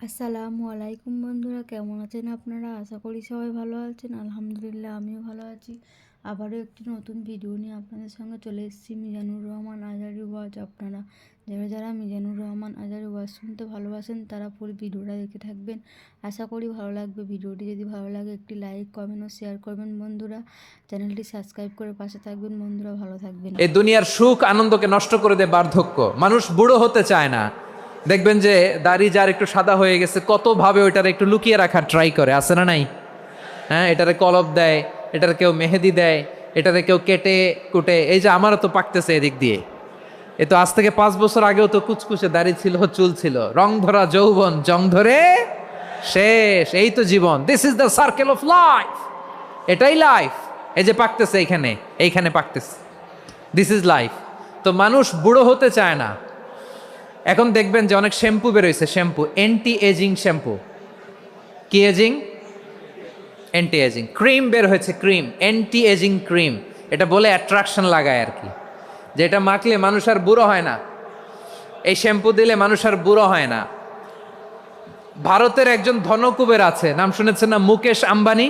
আসসালামু আলাইকুম বন্ধুরা, কেমন আছেন আপনারা? আশা করি সবাই ভালো আছেন। আলহামদুলিল্লাহ, আমিও ভালো আছি। আবারও একটি নতুন ভিডিও নিয়ে আপনাদের সঙ্গে চলে এসেছি। মিজানুর রহমান আজারি ওয়াজ। আপনারা যারা যারা মিজানুর রহমান আজারি ওয়াজ শুনতে ভালোবাসেন তারা পুরো ভিডিওটা দেখে থাকবেন। আশা করি ভালো লাগবে। ভিডিওটি যদি ভালো লাগে একটি লাইক, কমেন্ট ও শেয়ার করবেন বন্ধুরা। চ্যানেলটি সাবস্ক্রাইব করে পাশে থাকবেন বন্ধুরা। ভালো থাকবেন। এই দুনিয়ার সুখ আনন্দকে নষ্ট করে দেয় বার্ধক্য। মানুষ বুড়ো হতে চায় না। দেখবেন যে দাড়ি যার একটু সাদা হয়ে গেছে কতভাবে ওইটার একটু লুকিয়ে রাখার ট্রাই করে, আছে না নাই? হ্যাঁ, এটারে কলপ দেয়, এটার কেউ মেহেদি দেয়, এটারে কেউ কেটে কুটে। এই যে আমারও তো পাকতেছে এদিক দিয়ে। এ তো আজ থেকে 5 বছর আগেও তো কুচকুচে দাড়ি ছিল, চুল ছিল, রং ধরা যৌবন জং ধরে শেষ। এই তো জীবন। This is the circle of life. এটাই লাইফ। এই যে পাকতেছে এইখানে পাকতেছে। This is life. তো মানুষ বুড়ো হতে চায় না। এখন দেখবেন যে অনেক শ্যাম্পু বেরোইছে, শ্যাম্পু অ্যান্টি এজিং শ্যাম্পু। কি এজিং? Anti aging. ক্রিম বের হয়েছে, ক্রিম অ্যান্টি এজিং ক্রিম। এটা বলে অ্যাট্রাকশন লাগায় আর কি, যে এটা মাখলে মানুষ আর বুড়ো হয় না, এই শ্যাম্পু দিলে মানুষ আর বুড়ো হয় না। ভারতের একজন ধনকুবের আছে, নাম শুনেছেন না? মুকেশ আম্বানি।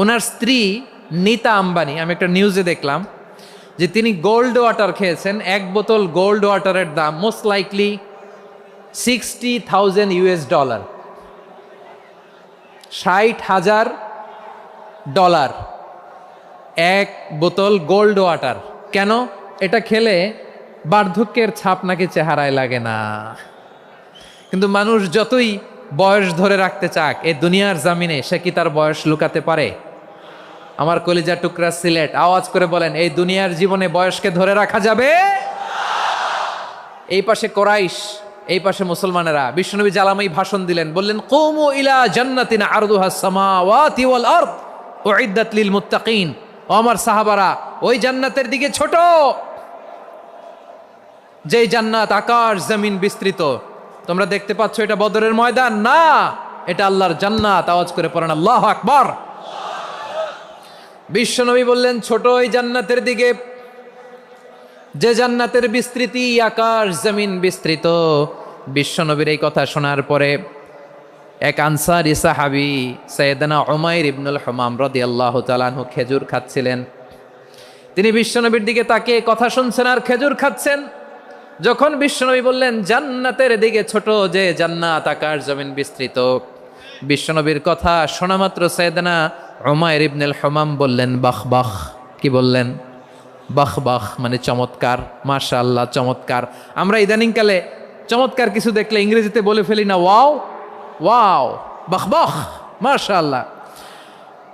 ওনার স্ত্রী নীতা আম্বানি, আমি একটা নিউজে দেখলাম যে তিনি গোল্ড ওয়াটার খেয়েছেন। এক বোতল গোল্ড ওয়াটারের দাম মোস্ট লাইকলি $60,000, $60,000 এক বোতল গোল্ড ওয়াটার। কেন? এটা খেলে বার্ধক্যের ছাপ নাকি চেহারায় লাগে না। কিন্তু মানুষ যতই বয়স ধরে রাখতে চাক এই দুনিয়ার জামিনে, সে কি তার বয়স লুকাতে পারে? আমার কলিজা টুকরা সিলেট, আওয়াজ করে বলেন, এই দুনিয়ার জীবনে বয়সকে ধরে রাখা যাবে? এই পাশে কোরাইশ, এই পাশে মুসলমানেরা। বিশ্বনবী জালামাই ভাষণ দিলেন, বললেন, কুমু ইলা জান্নাতিন আরদুহাস সামাওয়াতি ওয়াল আরদ উইদ্দাত লিল মুত্তাকিন। ও আমার সাহাবারা, ওই জান্নাতের দিকে ছোট, যেই জান্নাত আকাশ জমিন বিস্তৃত। তোমরা দেখতে পাচ্ছ এটা বদরের ময়দান না, এটা আল্লাহর জান্নাত। আওয়াজ করে পড়েন আল্লাহু আকবার। বিশ্বনবী বললেন, ছোট ওই জান্নাতের দিকে, যে জান্নাতের বিস্তৃতি আকাশ জমিন বিস্তৃত। বিশ্বনবীর এই কথা শোনার পরে এক আনসারী সাহাবী সাইয়েদনা উমাইর ইবনুল হুমাম রাদিয়াল্লাহু তাআলা আনহু খেজুর খাচ্ছিলেন। তিনি বিশ্বনবীর দিকে তাকিয়ে কথা শুনছেন আর খেজুর খাচ্ছেন। যখন বিশ্বনবী বললেন জান্নাতের দিকে ছোট, যে জান্নাত আকাশ জমিন বিস্তৃত, বিশ্বনবীর কথা শোনা মাত্র সাইয়েদনা উমাইর ইবনুল হুমাম বললেন বাহ বাহ। কি বললেন? বাহ বাহ, মানে চমৎকার, মাশাআল্লাহ, চমৎকার। আমরা ইদানিংকালে চমৎকার কিছু দেখলে ইংরেজিতে বলে ফেলি না, ওয়াও ওয়াও, বাহ বাহ, মাশাআল্লাহ।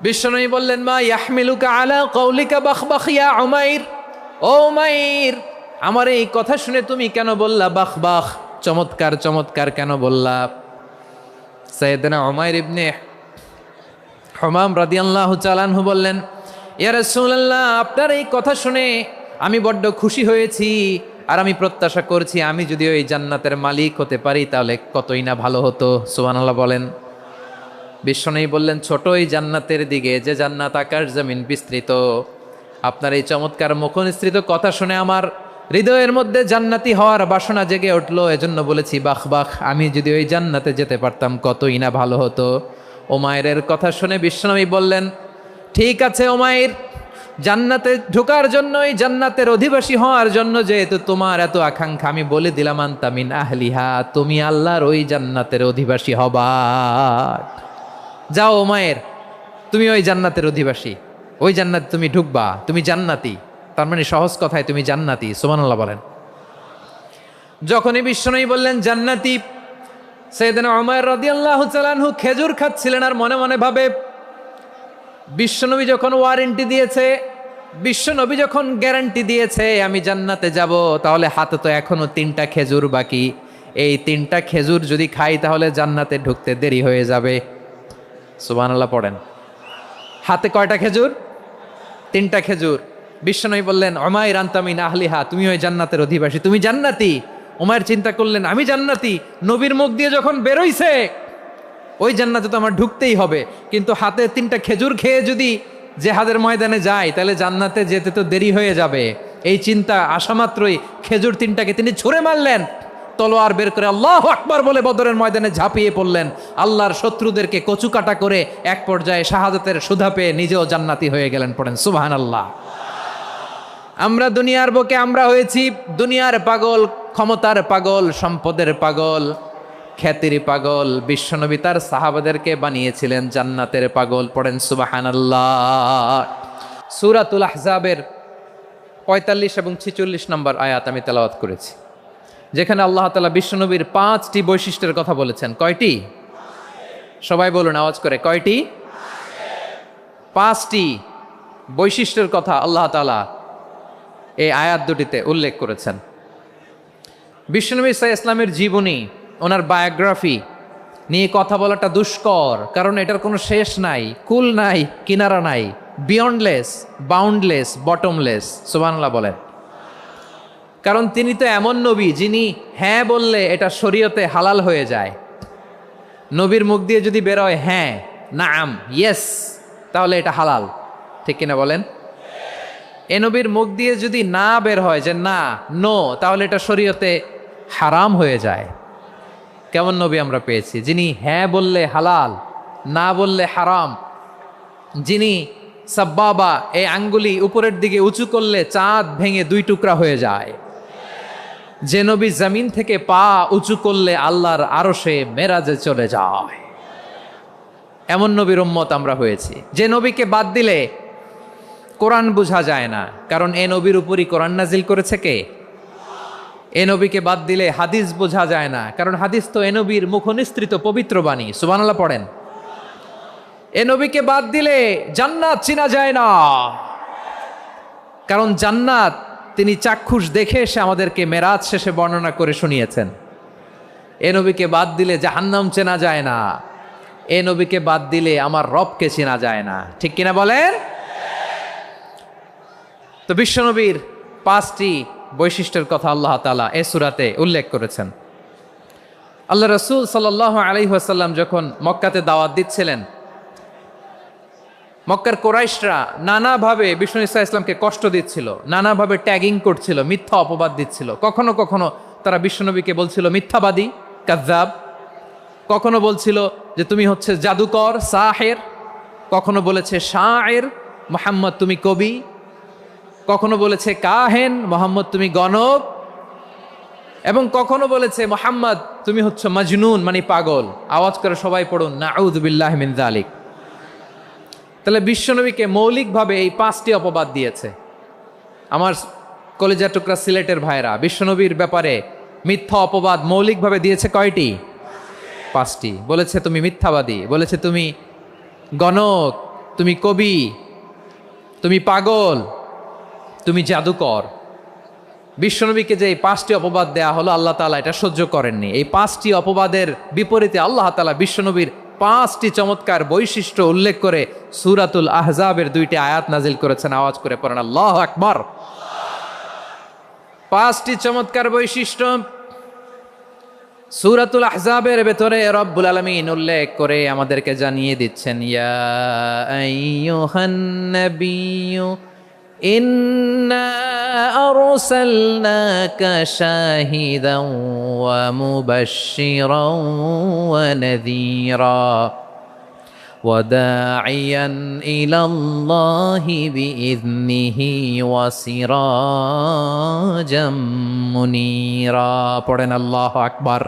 বিশ্বনবী বললেন, মা ইয়াহমিলুকা আলা কওলিকা বাহ বাহ ইয়া উমাইর। ও উমাইর, আমার এই কথা শুনে তুমি কেন বললা বাহ বাহ, চমৎকার চমৎকার কেন বললা? সাইয়েদনা উমাইর ইবনে হুমাম রাদিয়াল্লাহু তাআলা আনহু বললেন, ইয়া রাসূলুল্লাহ, আপনার এই কথা শুনে আমি বড্ড খুশি হয়েছি, আর আমি প্রত্যাশা করছি আমি যদি ওই জান্নাতের মালিক হতে পারি তাহলে কতই না ভালো হতো। সুবহানাল্লাহ বলেন। বিশ্বনবী বললেন, ছোট ওই জান্নাতের দিকে, যে জান্নাত আকাশ জমিন বিস্তৃত। আপনার এই চমৎকার মুখনিসৃত কথা শুনে আমার হৃদয়ের মধ্যে জান্নাতি হওয়ার বাসনা জেগে উঠলো, এজন্য বলেছি বাহ বাহ, আমি যদি ওই জান্নাতে যেতে পারতাম কতই না ভালো হতো। উমাইরের কথা শুনে বিশ্বনবী বললেন, ঠিক আছে উমাইর, জান্নাতে ঢোকার জন্য, এই জান্নাতের অধিবাসী হওয়ার জন্য যেহেতু তোমার এত আকাঙ্ক্ষা, আমি বলে দিলাম আনতা মিন আহলিহা, তুমি আল্লাহর ওই জান্নাতের অধিবাসী হবা। যাও উমাইর, তুমি ওই জান্নাতের অধিবাসী, ওই জান্নাতে তুমি ঢুকবা, তুমি জান্নাতি। তার মানে সহজ কথায় তুমি জান্নাতি। সুবহানাল্লাহ বলেন। যখনই বিশ্বনবী বললেন জান্নাতি, সাইয়েদনা উমাইর রাদিয়াল্লাহু তাআলা আনহু খেজুর খাচ্ছিলেন আর মনে মনে ভাবে, বিশ্বনবী যখন ওয়ারেন্টি দিয়েছে, বিশ্বনবী যখন গ্যারান্টি দিয়েছে আমি জান্নাতে যাব, তাহলে হাতে তো এখনো 3টা খেজুর বাকি। এই 3টা খেজুর যদি খাই তাহলে জান্নাতে ঢুকতে দেরি হয়ে যাবে। সুবহানাল্লাহ পড়েন। হাতে কয়টা খেজুর? 3টা খেজুর। বিশ্বনবী বললেন, উমাইর আনতা মিন আহলিহা, তুমি ওই জান্নাতের অধিবাসী, তুমি জান্নাতি। উমাইর চিন্তা করলেন, আমি জান্নাতি, নবীর মুখ দিয়ে যখন বেরোইছে ওই জান্নাতে তো আমার ঢুকতেই হবে, কিন্তু হাতে 3টা খেজুর খেয়ে যদি জেহাদের ময়দানে যাই তাহলে জান্নাতে যেতে তো দেরি হয়ে যাবে। এই চিন্তা আসা মাত্রই খেজুর 3টাকে তিনি ছুঁড়ে মারলেন, তলোয়ার বের করে আল্লাহু আকবার বলে বদরের ময়দানে ঝাঁপিয়ে পড়লেন। আল্লাহর শত্রুদেরকে কচুকাটা করে এক পর্যায়ে শাহাদাতের সুধা পেয়ে নিজেও জান্নাতি হয়ে গেলেন। পড়েন সুবহানাল্লাহ। আমরা দুনিয়ার বুকে আমরা হয়েছি দুনিয়ার পাগল, ক্ষমতার পাগল, সম্পদের পাগল, খ্যাতির পাগল। বিশ্বনবী তার সাহাবাদেরকে বানিয়েছিলেন জান্নাতের পাগল। পড়েন সুবহানাল্লাহ। সূরাতুল আহজাবের 45 এবং 46 নম্বর আয়াত আমি তেলাওয়াত করেছি, যেখানে আল্লাহ তাআলা বিশ্বনবীর 5টি বৈশিষ্ট্যের কথা বলেছেন। কয়টি? সবাই বলুন আওয়াজ করে, কয়টি? 5টি বৈশিষ্ট্যের কথা আল্লাহ তাআলা এই আয়াত দুটিতে উল্লেখ করেছেন। বিশ্বনবী সাল্লাল্লাহু আলাইহি ইসলামের জীবনী, ওনার বায়োগ্রাফি নিয়ে কথা বলাটা দুষ্কর, কারণ এটার কোনো শেষ নাই, কুল নাই, কিনারা নাই, বিয়ন্ডলেস, বাউন্ডলেস, বটমলেস। সুবহানাল্লাহ বলেন। কারণ তিনি তো এমন নবী যিনি হ্যাঁ বললে এটা শরীয়তে হালাল হয়ে যায়। নবীর মুখ দিয়ে যদি বেরোয় হ্যাঁ, নাম, ইয়েস, তাহলে এটা হালাল। ঠিক কিনা বলেন? এ নবীর মুখ দিয়ে যদি না বের হয় যে না, নো, তাহলে এটা শরীয়তে হারাম হয়ে যায়। কেমন নবী আমরা পেয়েছি, যিনি হ্যাঁ বললে হালাল, না বললে হারাম, যিনি সাব্বাবা, এই আঙ্গুলি উপরের দিকে উঁচু করলে চাঁদ ভেঙে 2 টুকরা হয়ে যায়, যে নবী জমিন থেকে পা উঁচু করলে আল্লাহর আরশে মেরাজে চলে যায়। এমন নবীর উম্মত আমরা হয়েছি। যে নবীকে বাদ দিলে কোরআন বোঝা যায় না, কারণ এ নবীর উপরই কোরআন নাজিল করেছে কে? এ নবীকে বাদ দিলে হাদিস বোঝা যায় না, কারণ হাদিস তো এ নবীর মুখনিসৃত পবিত্র বাণী। সুবহানাল্লাহ পড়েন। এ নবীকে বাদ দিলে জান্নাত চিনা যায় না, কারণ জান্নাত তিনি চাক্ষুষ দেখে এসে আমাদেরকে মেরাজ শেষে বর্ণনা করে শুনিয়েছেন। এ নবীকে বাদ দিলে জাহান্নাম চেনা যায় না, এ নবীকে বাদ দিলে আমার রবকে চেনা যায় না। ঠিক কিনা বলেন? তো বিশ্বনবীর 5টি বৈশিষ্ট্যের কথা আল্লাহ তাআলা এই সূরাতে উল্লেখ করেছেন। আল্লাহ রাসূল সাল্লাল্লাহু আলাইহি ওয়াসাল্লাম যখন মক্কাতে দাওয়াত দিচ্ছিলেন, মক্কার কুরাইশরা নানাভাবে বিষ্ণু ঈসা ইসলামকে কষ্ট দিচ্ছিল, নানাভাবে ট্যাগিং করছিল, মিথ্যা অপবাদ দিচ্ছিল। কখনো কখনো তারা বিশ্বনবীকে বলছিল মিথ্যাবাদী, কাযযাব। কখনো বলছিল যে তুমি হচ্ছে জাদুকর, সাহের। কখনো বলেছে শায়ের, মুহাম্মদ তুমি কবি। কখনো বলেছে কাহেন, মোহাম্মদ তুমি গণক। এবং কখনো বলেছে মুহাম্মদ তুমি হচ্ছে মাজনুন, মানে পাগল। আওয়াজ করে সবাই পড়ুন নাউযু বিল্লাহি মিন যালিক। তাহলে বিশ্বনবীকে মৌলিকভাবে এই 5টি অপবাদ দিয়েছে। আমার কলেজা টুকরা সিলেটের ভাইরা, বিশ্বনবীর ব্যাপারে মিথ্যা অপবাদ মৌলিকভাবে দিয়েছে কয়টি? 5টি। বলেছে তুমি মিথ্যাবাদী, বলেছে তুমি গণক, তুমি কবি, তুমি পাগল, তুমি জাদুকর। বিশ্বনবীকে যে এই 5টি অপবাদ দেয়া হলো, আল্লাহ তাআলা এটা সহ্য করেননি। এই 5টি অপবাদের বিপরীতে আল্লাহ তাআলা বিশ্বনবীর 5টি চমৎকার বৈশিষ্ট্য উল্লেখ করে সূরাতুল আহজাবের 2টি আয়াত নাজিল করেছেন। আওয়াজ করে পড়েন আল্লাহু আকবার। 5টি চমৎকার বৈশিষ্ট্য সূরাতুল আহজাবের ভেতরে রব্বুল আলামিন উল্লেখ করে আমাদেরকে জানিয়ে দিচ্ছেন, ইয়া আইয়ুহান নাবিয়্যু ইন্না আরসালনাকা শাহিদান ওয়া মুবাশশিরান ওয়া নাযীরা ওয়া দাঈয়ান ইলাল্লাহি বিইযনিহি ওয়া সিরাজাম মুনীরা। পড়েন আল্লাহু আকবার।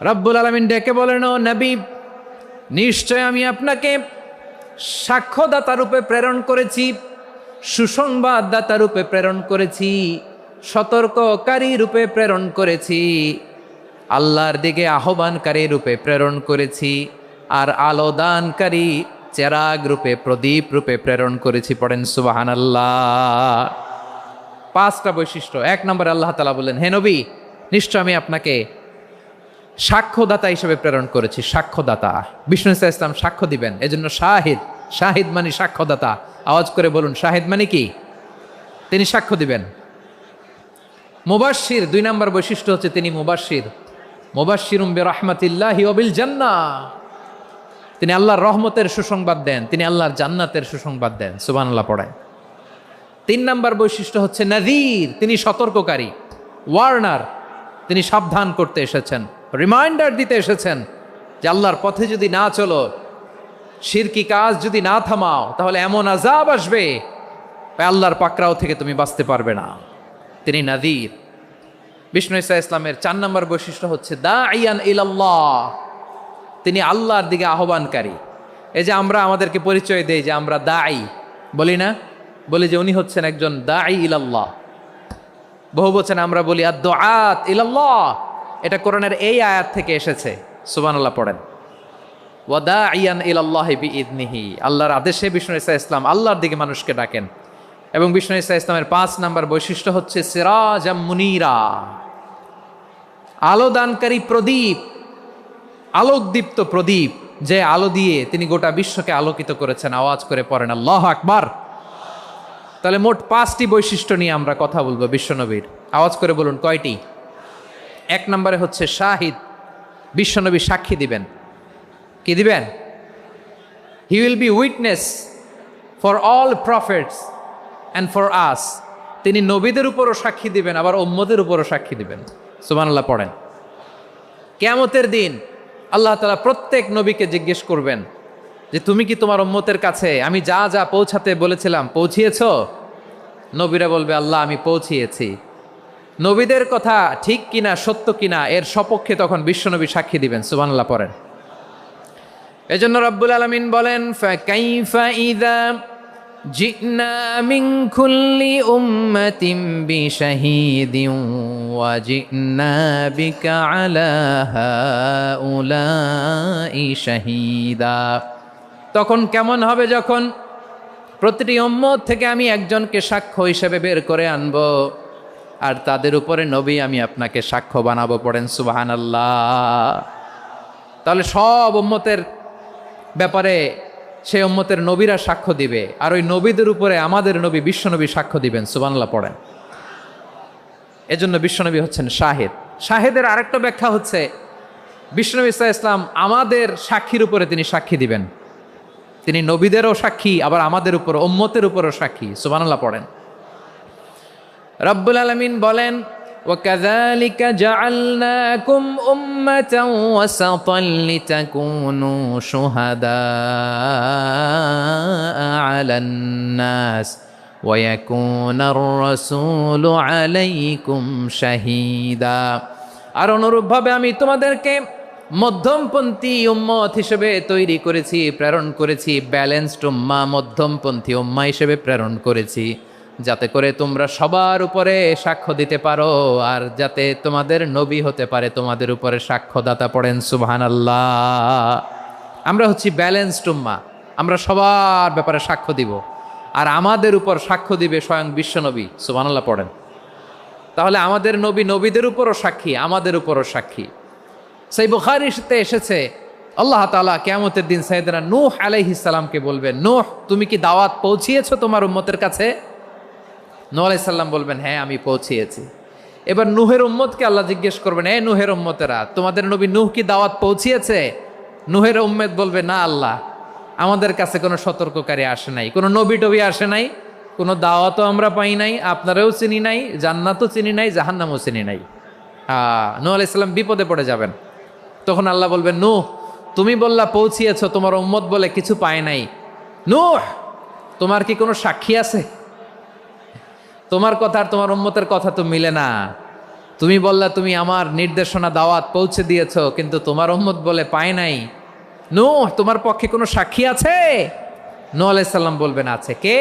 রব্বুল আলামিন ডেকে বলেন, ও নবী, নিশ্চয় আমি আপনাকে সাক্ষ্যদাতা রূপে প্রেরণ করেছি, সুসংবাদদাতা রূপে প্রেরণ করেছি, সতর্ককারী রূপে প্রেরণ করেছি, আল্লাহর দিকে আহ্বানকারী রূপে প্রেরণ করেছি, আর আলো দানকারী চেরাগ রূপে, প্রদীপ রূপে প্রেরণ করেছি। পড়েন সুবহানাল্লাহ। 5টা বৈশিষ্ট্য। 1 নম্বরে আল্লাহ তাআলা বললেন, হে নবী, নিশ্চয় আমি আপনাকে সাক্ষ্যদাতা হিসেবে প্রেরণ করেছি। সাক্ষ্যদাতা, বিষ্ণু ঈসা ইসলাম সাক্ষ্য দিবেন, এজন্য শাহিদ। শাহিদ মানে সাক্ষ্যদাতা। আওয়াজ করে বলুন, শাহিদ মানে কি? তিনি সাক্ষ্য দিবেন। মুবাশশির, 2 নম্বর বৈশিষ্ট্য হচ্ছে তিনি মুবাশশির। মুবাশশিরুম বিরহমাতিল্লাহি ওয়া বিল জান্নাহ। তিনি আল্লাহর রহমতের সুসংবাদ দেন, তিনি আল্লাহর জান্নাতের সুসংবাদ দেন। সুবহানাল্লাহ পড়েন। 3 নম্বর বৈশিষ্ট্য হচ্ছে নাযীর, তিনি সতর্ককারী, ওয়ার্নার। তিনি সাবধান করতে এসেছেন, রিমাইন্ডার দিতে এসেছেন যে আল্লাহর পথে যদি না চলো, শিরকি কাজ যদি না থামাও, তাহলে এমন আযাব আসবে আল্লাহর পাকড়াও থেকে তুমি বাঁচতে পারবে না। তিনি নাযীর। বিষ্ণু ঈসা ইসলামের 4 নম্বর বৈশিষ্ট্য হচ্ছে দাঈয়ান ইলাল্লাহ, তিনি আল্লাহর দিকে আহ্বানকারী। এই যে আমরা আমাদেরকে পরিচয় দেই যে আমরা দাঈ, বলি না? বলি যে উনি হচ্ছেন একজন দাঈ ইলাল্লাহ। বহু বচনে আমরা বলি আদ-দুআত ইলাল্লাহ। এটা কোরআনের এই আয়াত থেকে এসেছে, সুবহানাল্লাহ পড়েন। ওয়া দাঈয়ান ইলাল্লাহি বিইذনিহি, আল্লাহর আদেশে বিষ্ণু ঈসা ইসলাম আল্লাহর দিকে মানুষকে ডাকেন। এবং বিষ্ণু ঈসা ইসলামের 5 নম্বর বৈশিষ্ট্য হচ্ছে সিরাজাম মুনীরা, আলোদানকারী প্রদীপ, আলোকদীপ্ত প্রদীপ, যে আলো দিয়ে তিনি গোটা বিশ্বকে আলোকিত করেছেন। আওয়াজ করে পড়েন আল্লাহু আকবার। তাহলে মোট 5টি বৈশিষ্ট্য নিয়ে আমরা কথা বলবো বিশ্বনবীর। আওয়াজ করে বলুন কয়টি? 1 নম্বরে হচ্ছে শাহিদ, বিশ্বনবী সাক্ষী দিবেন। কি দিবেন? He will be witness for all prophets and for us. তিনি নবীদের উপরও সাক্ষী দিবেন, আবার উম্মতের উপরও সাক্ষী দিবেন। সুবহানাল্লাহ পড়েন। কিয়ামতের দিন আল্লাহ তাআলা প্রত্যেক নবীকে জিজ্ঞেস করবেন যে তুমি কি তোমার উম্মতের কাছে আমি যা যা পৌঁছাতে বলেছিলাম পৌঁছিয়েছো? নবীরা বলবে আল্লাহ আমি পৌঁছিয়েছি। নবীদের কথা ঠিক কিনা, সত্য কিনা, এর সপক্ষে তখন বিশ্বনবী সাক্ষী দিবেন। সুবহানাল্লাহ পড়েন। এজন্য রব্বুল আলামিন বলেন ফাকাইফা ইযা জিনা মিন কুল্লি উম্মাতিন বিশাহীদিন ওয়া জিনা বিকা আলা হাউলাই শাহীদা। তখন কেমন হবে যখন প্রতিটি উম্মত থেকে আমি একজনকে সাক্ষ্য হিসেবে বের করে আনবো, আর তাদের উপরে নবী আমি আপনাকে সাক্ষ্য বানাবো। পড়েন সুবহানাল্লাহ। তাহলে সব উম্মতের ব্যাপারে সেই উম্মতের নবীরা সাক্ষ্য দিবে, আর ওই নবীদের উপরে আমাদের নবী বিশ্বনবী সাক্ষ্য দিবেন। সুবহানাল্লাহ পড়েন। এজন্য বিশ্বনবী হচ্ছেন শাহেদ। শাহেদের আরেকটা ব্যাখ্যা হচ্ছে বিশ্বনবী সাল্লাল্লাহু আলাইহি ওয়াসাল্লাম আমাদের সাক্ষীর উপরে তিনি সাক্ষী দিবেন। তিনি নবীদেরও সাক্ষী, আবার আমাদের উপর উম্মতের উপরও সাক্ষী। সুবহানাল্লাহ পড়েন। রব্বুল আলামিন বলেন وَكَذَلِكَ جَعَلْنَاكُمْ أُمَّةً وَسَطًا لِتَكُونُوا شُهَدَاءَ عَلَى النَّاسِ وَيَكُونَ الرَّسُولُ عَلَيْكُمْ شَهِيدًا। আর অনুরূপভাবে আমি তোমাদেরকে মধ্যমপন্থী উম্মত হিসেবে তৈরি করেছি, প্রেরণ করেছি। ব্যালেন্সড উম্মাহ, মধ্যমপন্থী উম্মাহ হিসেবে প্রেরণ করেছি, যাতে করে তোমরা সবার উপরে সাক্ষ্য দিতে পারো, আর যাতে তোমাদের নবী হতে পারে তোমাদের উপরে সাক্ষ্যদাতা। পড়েন সুবহানাল্লাহ। আমরা হচ্ছি ব্যালেন্সড উম্মাহ, আমরা সবার ব্যাপারে সাক্ষ্য দিব, আর আমাদের উপর সাক্ষ্য দিবে স্বয়ং বিশ্বনবী। সুবহানাল্লাহ পড়েন। তাহলে আমাদের নবী নবীদের উপরও সাক্ষী, আমাদের উপরও সাক্ষী। সেই বুখারীতে এসেছে আল্লাহ তাআলা কিয়ামতের দিন সাইয়েদনা নূহ আলাইহিস সালামকে বলবেন, নূহ তুমি কি দাওয়াত পৌঁছিয়েছো তোমার উম্মতের কাছে? নূহ আলাইহিস সালাম বলবেন হ্যাঁ আমি পৌঁছিয়েছি। এবার নূহের উম্মতকে আল্লাহ জিজ্ঞেস করবেন, এ নূহের উম্মতেরা তোমাদের নবী নূহ কি দাওয়াত পৌঁছিয়েছে? নূহের উম্মত বলবে না আল্লাহ, আমাদের কাছে কোনো সতর্ককারী আসে নাই, কোনো নবী টবি আসে নাই, কোনো দাওয়াতও আমরা পাই নাই, আপনারাও চিনি নাই, জান্নাতও চিনি নাই, জাহান্নামও চিনি নাই। নূহ আলাইহিস সালাম বিপদে পড়ে যাবেন। তখন আল্লাহ বলবেন নূহ তুমি বললা পৌঁছিয়েছো, তোমার উম্মত বলে কিছু পায় নাই। নূহ তোমার কি কোনো সাক্ষী আছে? তোমার কথা আর তোমার উম্মতের কথা তো মিলে না। তুমি বললা তুমি আমার নির্দেশনা দাওয়াত পৌঁছে দিয়েছো, কিন্তু তোমার উম্মত বলে পায় নাই। নূহ তোমার পক্ষে কোনো সাক্ষী আছে? নূহ আলাইহিস সালাম বলবেন আছে। কে?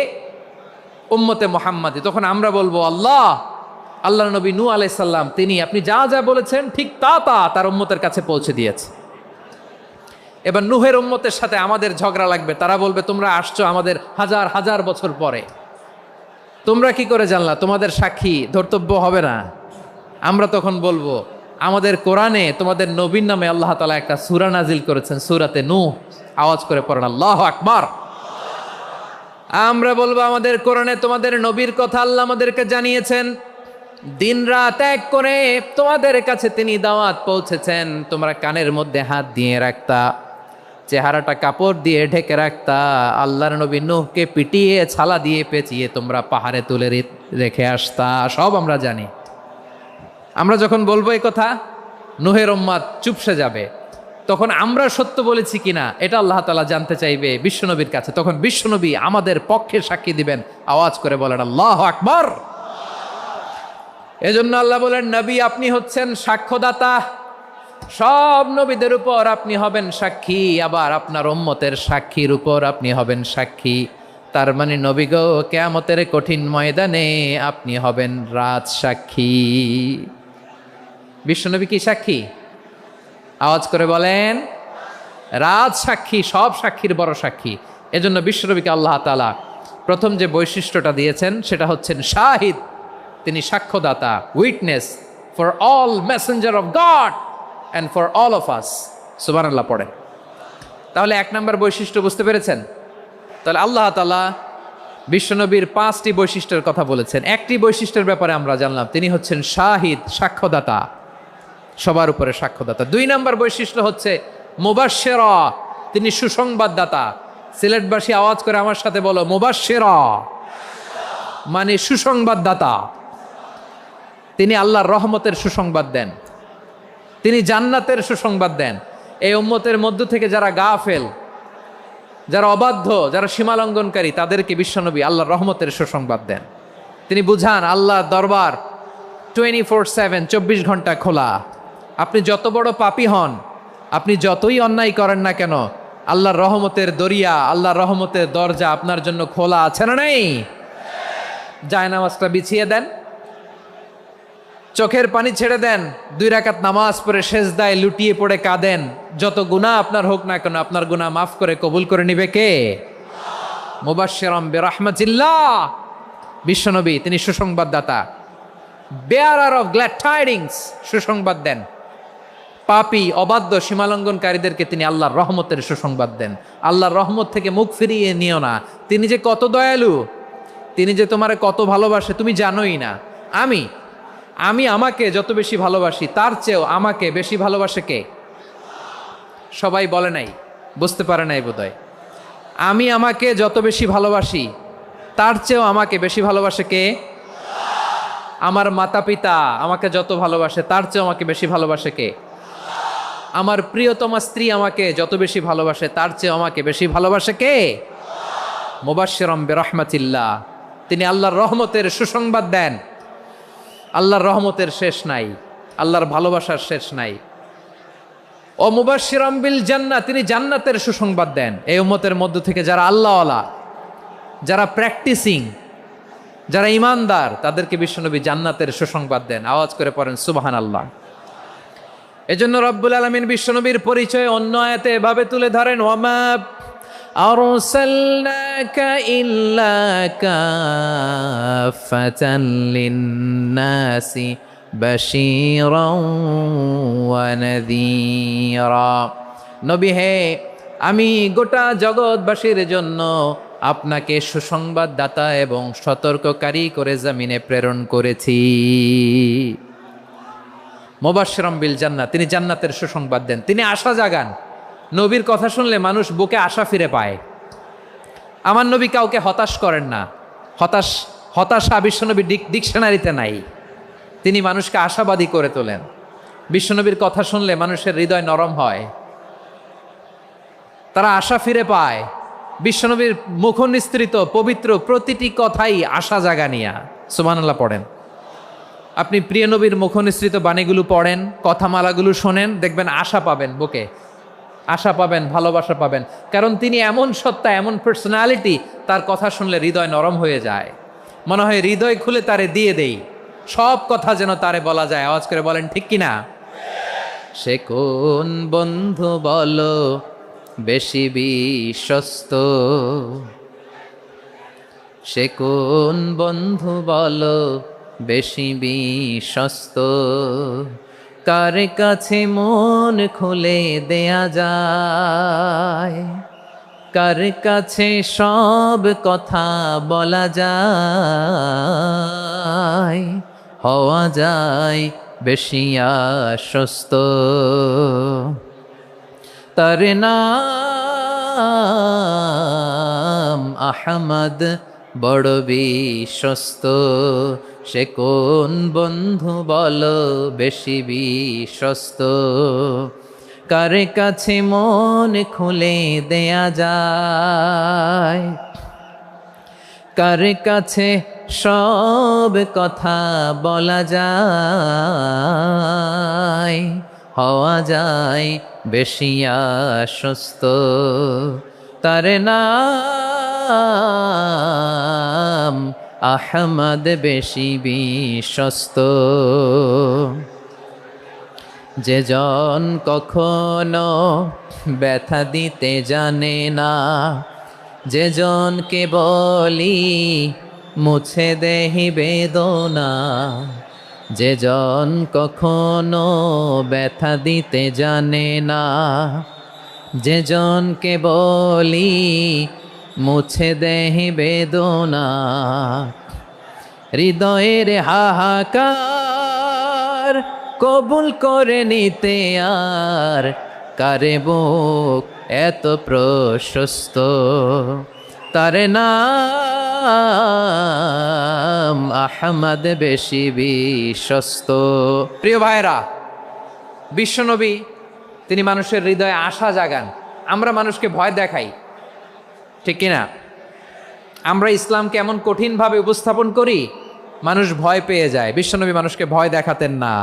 উম্মতে মুহাম্মাদি। তখন আমরা বলবো আল্লাহ, আল্লাহর নবী নূহ আলাইহিস সালাম তিনি আপনি যা যা বলেছেন ঠিক তা তা তার উম্মতের কাছে পৌঁছে দিয়েছে। এবার নূহের উম্মতের সাথে আমাদের ঝগড়া লাগবে। তারা বলবে তোমরা আসছো আমাদের হাজার হাজার বছর পরে, তোমরা কি করে জানলা? তোমাদের সাক্ষী ধর্তব্য হবে না। আমরা তখন বলবো আমাদের কোরআনে তোমাদের নবীর নামে আল্লাহ তাআলা একটা সূরা নাজিল করেছেন, সূরাতে নূহ। আওয়াজ করে পড়েন আল্লাহু আকবার। আমরা বলবো আমাদের কোরআনে তোমাদের নবীর কথা আল্লাহ আমাদেরকে জানিয়েছেন, দিন রাত এক করে তোমাদের কাছে তিনি দাওয়াত পৌঁছেছেন। তোমরা কানের মধ্যে হাত দিয়ে রাখতা, চেহারাটা কাপড় দিয়ে ঢেকে রাখতা, আল্লাহর নবী নূহকে পিটিয়ে ছালা দিয়ে পেঁচিয়ে তোমরা পাহাড়ে তুলে রেখে আসতা। সব আমরা জানি। আমরা যখন বলবো এই কথা, নূহের উম্মাত চুপসে যাবে। তখন আমরা সত্য বলেছি কিনা এটা আল্লাহ তাআলা জানতে চাইবে বিশ্বনবীর কাছে। তখন বিশ্বনবী আমাদের পক্ষে সাক্ষী দিবেন। আওয়াজ করে বলেন আল্লাহু আকবার। এজন্য আল্লাহ বলেন, নবী আপনি হচ্ছেন সাক্ষ্যদাতা, সব নবীদের উপর আপনি হবেন সাক্ষী, আবার আপনার উম্মতের সাক্ষীর উপর আপনি হবেন সাক্ষী। তার মানে নবী গো, কিয়ামতের কঠিন ময়দানে আপনি হবেন রাজ সাক্ষী। বিশ্বনবী কি সাক্ষী? আওয়াজ করে বলেন, রাজ সাক্ষী, সব সাক্ষীর বড় সাক্ষী। এজন্য বিশ্বনবীকে আল্লাহ তাআলা প্রথম যে বৈশিষ্ট্যটা দিয়েছেন সেটা হচ্ছেন শাহিদ। তিনি সাক্ষ্যদাতা, witness for all messenger of God and for all of us. সুবহানাল্লাহ পড়ে। তাহলে এক নম্বর বৈশিষ্ট্য বুঝতে পেরেছেন? তাহলে আল্লাহ তাআলা বিশ্বনবীর 5টি বৈশিষ্ট্যের কথা বলেছেন। একটি বৈশিষ্ট্যের ব্যাপারে আমরা জানলাম, তিনি হচ্ছেন শাহিদ, সাক্ষ্যদাতা, সবার উপরে সাক্ষ্যদাতা। 2 নম্বর বৈশিষ্ট্য হচ্ছে মুবাশশিরা, তিনি সুসংবাদদাতা। সিলেটবাসী আওয়াজ করে আমার সাথে বলো, মুবাশশিরা মানে সুসংবাদদাতা। তিনি আল্লাহর রহমতের সুসংবাদ দেন, তিনি জান্নাতের সুসংবাদ দেন। এই উম্মতের মধ্য থেকে যারা গাফেল, যারা অবাধ্য, যারা সীমালঙ্ঘনকারী, তাদেরকে বিশ্বনবী আল্লাহর রহমতের সুসংবাদ দেন। তিনি বুঝান আল্লাহর দরবার 24/7, 24 ঘন্টা খোলা। আপনি যত বড় পাপী হন, আপনি যতই অন্যায় করেন না কেন, আল্লাহর রহমতের দরিয়া, আল্লাহর রহমতের দরজা আপনার জন্য খোলা আছে না নেই? জায়নামাজটা বিছিয়ে দেন, চোখের পানি ছেড়ে দেন, 2 রাকাত নামাজ পড়ে সেজদায় লুটিয়ে পড়ে কাঁদেন। যত গুনাহ আপনার হোক না কেন, আপনার গুনাহ মাফ করে কবুল করে নিবে কে? মুবাশশিরাম বিরহমাতিল্লাহ। বিশ্বনবী তিনি সুসংবাদদাতা, বেয়ারার অফ গ্ল্যাড টাইডিংস, সুসংবাদ দেন। পাপী, অবাধ্য, সীমালঙ্ঘনকারীদেরকে তিনি আল্লাহর রহমতের সুসংবাদ দেন। আল্লাহর রহমত থেকে মুখ ফিরিয়ে নিও না। তিনি যে কত দয়ালু, তিনি যে তোমারে কত ভালোবাসে তুমি জানোই না। আমি আমাকে যত বেশি ভালোবাসি, তার চেয়েও আমাকে বেশি ভালোবাসে কে? সবাই বলে নাই, বুঝতে পারে নাই বোধহয়। আমি আমাকে যত বেশি ভালোবাসি, তার চেয়েও আমাকে বেশি ভালোবাসে কে? আমার মাতা পিতা আমাকে যত ভালোবাসে, তার চেয়েও আমাকে বেশি ভালোবাসে কে? আমার প্রিয়তমা স্ত্রী আমাকে যত বেশি ভালোবাসে, তার চেয়েও আমাকে বেশি ভালোবাসে কে? মুবাশশিরাম বিরহমাতিল্লাহ, তিনি আল্লাহর রহমতের সুসংবাদ দেন। আল্লাহর রহমতের শেষ নাই, আল্লাহর ভালোবাসার শেষ নাই। ও মুবাশশিরাম বিল জান্নাহ, তিনি জান্নাতের সুসংবাদ দেন। এই উম্মতের মধ্য থেকে যারা আল্লাহওয়ালা, যারা প্র্যাকটিসিং, যারা ইমানদার, তাদেরকে বিশ্বনবী জান্নাতের সুসংবাদ দেন। আওয়াজ করে পড়েন সুবহানাল্লাহ। এজন্য রব্বুল আলামিন বিশ্বনবীর পরিচয় অন্য আয়াতে এভাবে তুলে ধরেন, ওয়ামা আরসালনাকা ইল্লা কাফাতান লিন্নাসি বাশীরাও ওয়া নাযীরা। নবী হে, আমি গোটা জগৎবাসীর জন্য আপনাকে সুসংবাদদাতা এবং সতর্ককারী করে জমিনে প্রেরণ করেছি। মুবাশশিরাম বিল জান্নাহ, তিনি জান্নাতের সুসংবাদ দেন, তিনি আশা জাগান। নবীর কথা শুনলে মানুষ বুকে আশা ফিরে পায়। আমার নবী কাউকে হতাশ করেন না। হতাশা বিশ্বনবীর ডিকশনারিতে নাই। তিনি মানুষকে আশাবাদী করে তোলেন। বিশ্বনবীর কথা শুনলে মানুষের হৃদয় নরম হয়, তারা আশা ফিরে পায়। বিশ্বনবীর মুখ নিঃসৃত পবিত্র প্রতিটি কথাই আশা জাগানিয়া। সুবহানাল্লাহ পড়েন। আপনি প্রিয় নবীর মুখ নিঃসৃত বাণীগুলো পড়েন, কথামালাগুলো শোনেন, দেখবেন আশা পাবেন, বুকে আশা পাবেন, ভালোবাসা পাবেন। কারণ তিনি এমন সত্তা, এমন পার্সোনালিটি, তার কথা শুনলে হৃদয় নরম হয়ে যায়। মনে হয় হৃদয় খুলে তারে দিয়ে দেই, সব কথা যেন তারে বলা যায়। আওয়াজ করে বলেন ঠিক কিনা? সে কোন বন্ধু বলো বেশি বিশ্বস্ত, সে কোন বন্ধু বলো বেশি বিশ্বস্ত, কার কাছে মন খুলে দেয়া যায়, কার কাছে সব কথা বলা যায়, হওয়া যায় বেশি আশ্বস্ত। তার নাম আহমদ, বড় বিশ্বস্ত, সে কোন বন্ধু বলো বেশি বিশ্বস্ত, কার কাছে মন খুলে দেয়া যায়, কার কাছে সব কথা বলা যায়, হওয়া যায় বেশি আশ্বস্ত, তার নাম আহমদ বেশি বিশ্বস্ত। যে জন কখনো ব্যথা দিতে জানে না, যে জনকে বলি মুছে দেহি বেদনা, যে জন কখনো ব্যথা দিতে জানে না, যে জনকে বলি মুছে দেহি বেদনা, হৃদয়ের হাহাকার কবুল করে নিতে আর কারে বুক এত প্রশস্ত, তার নাম আহমদ বেশি বিশ্বস্ত। প্রিয় ভাইরা, বিশ্বনবী তিনি মানুষের হৃদয়ে আশা জাগান। আমরা মানুষকে ভয় দেখাই, ঠিক কিনা? আমরা ইসলামকে এমন কঠিনভাবে উপস্থাপন করি, মানুষ ভয় পেয়ে যায়। বিশ্বনবী মানুষকে ভয় দেখাতেন না,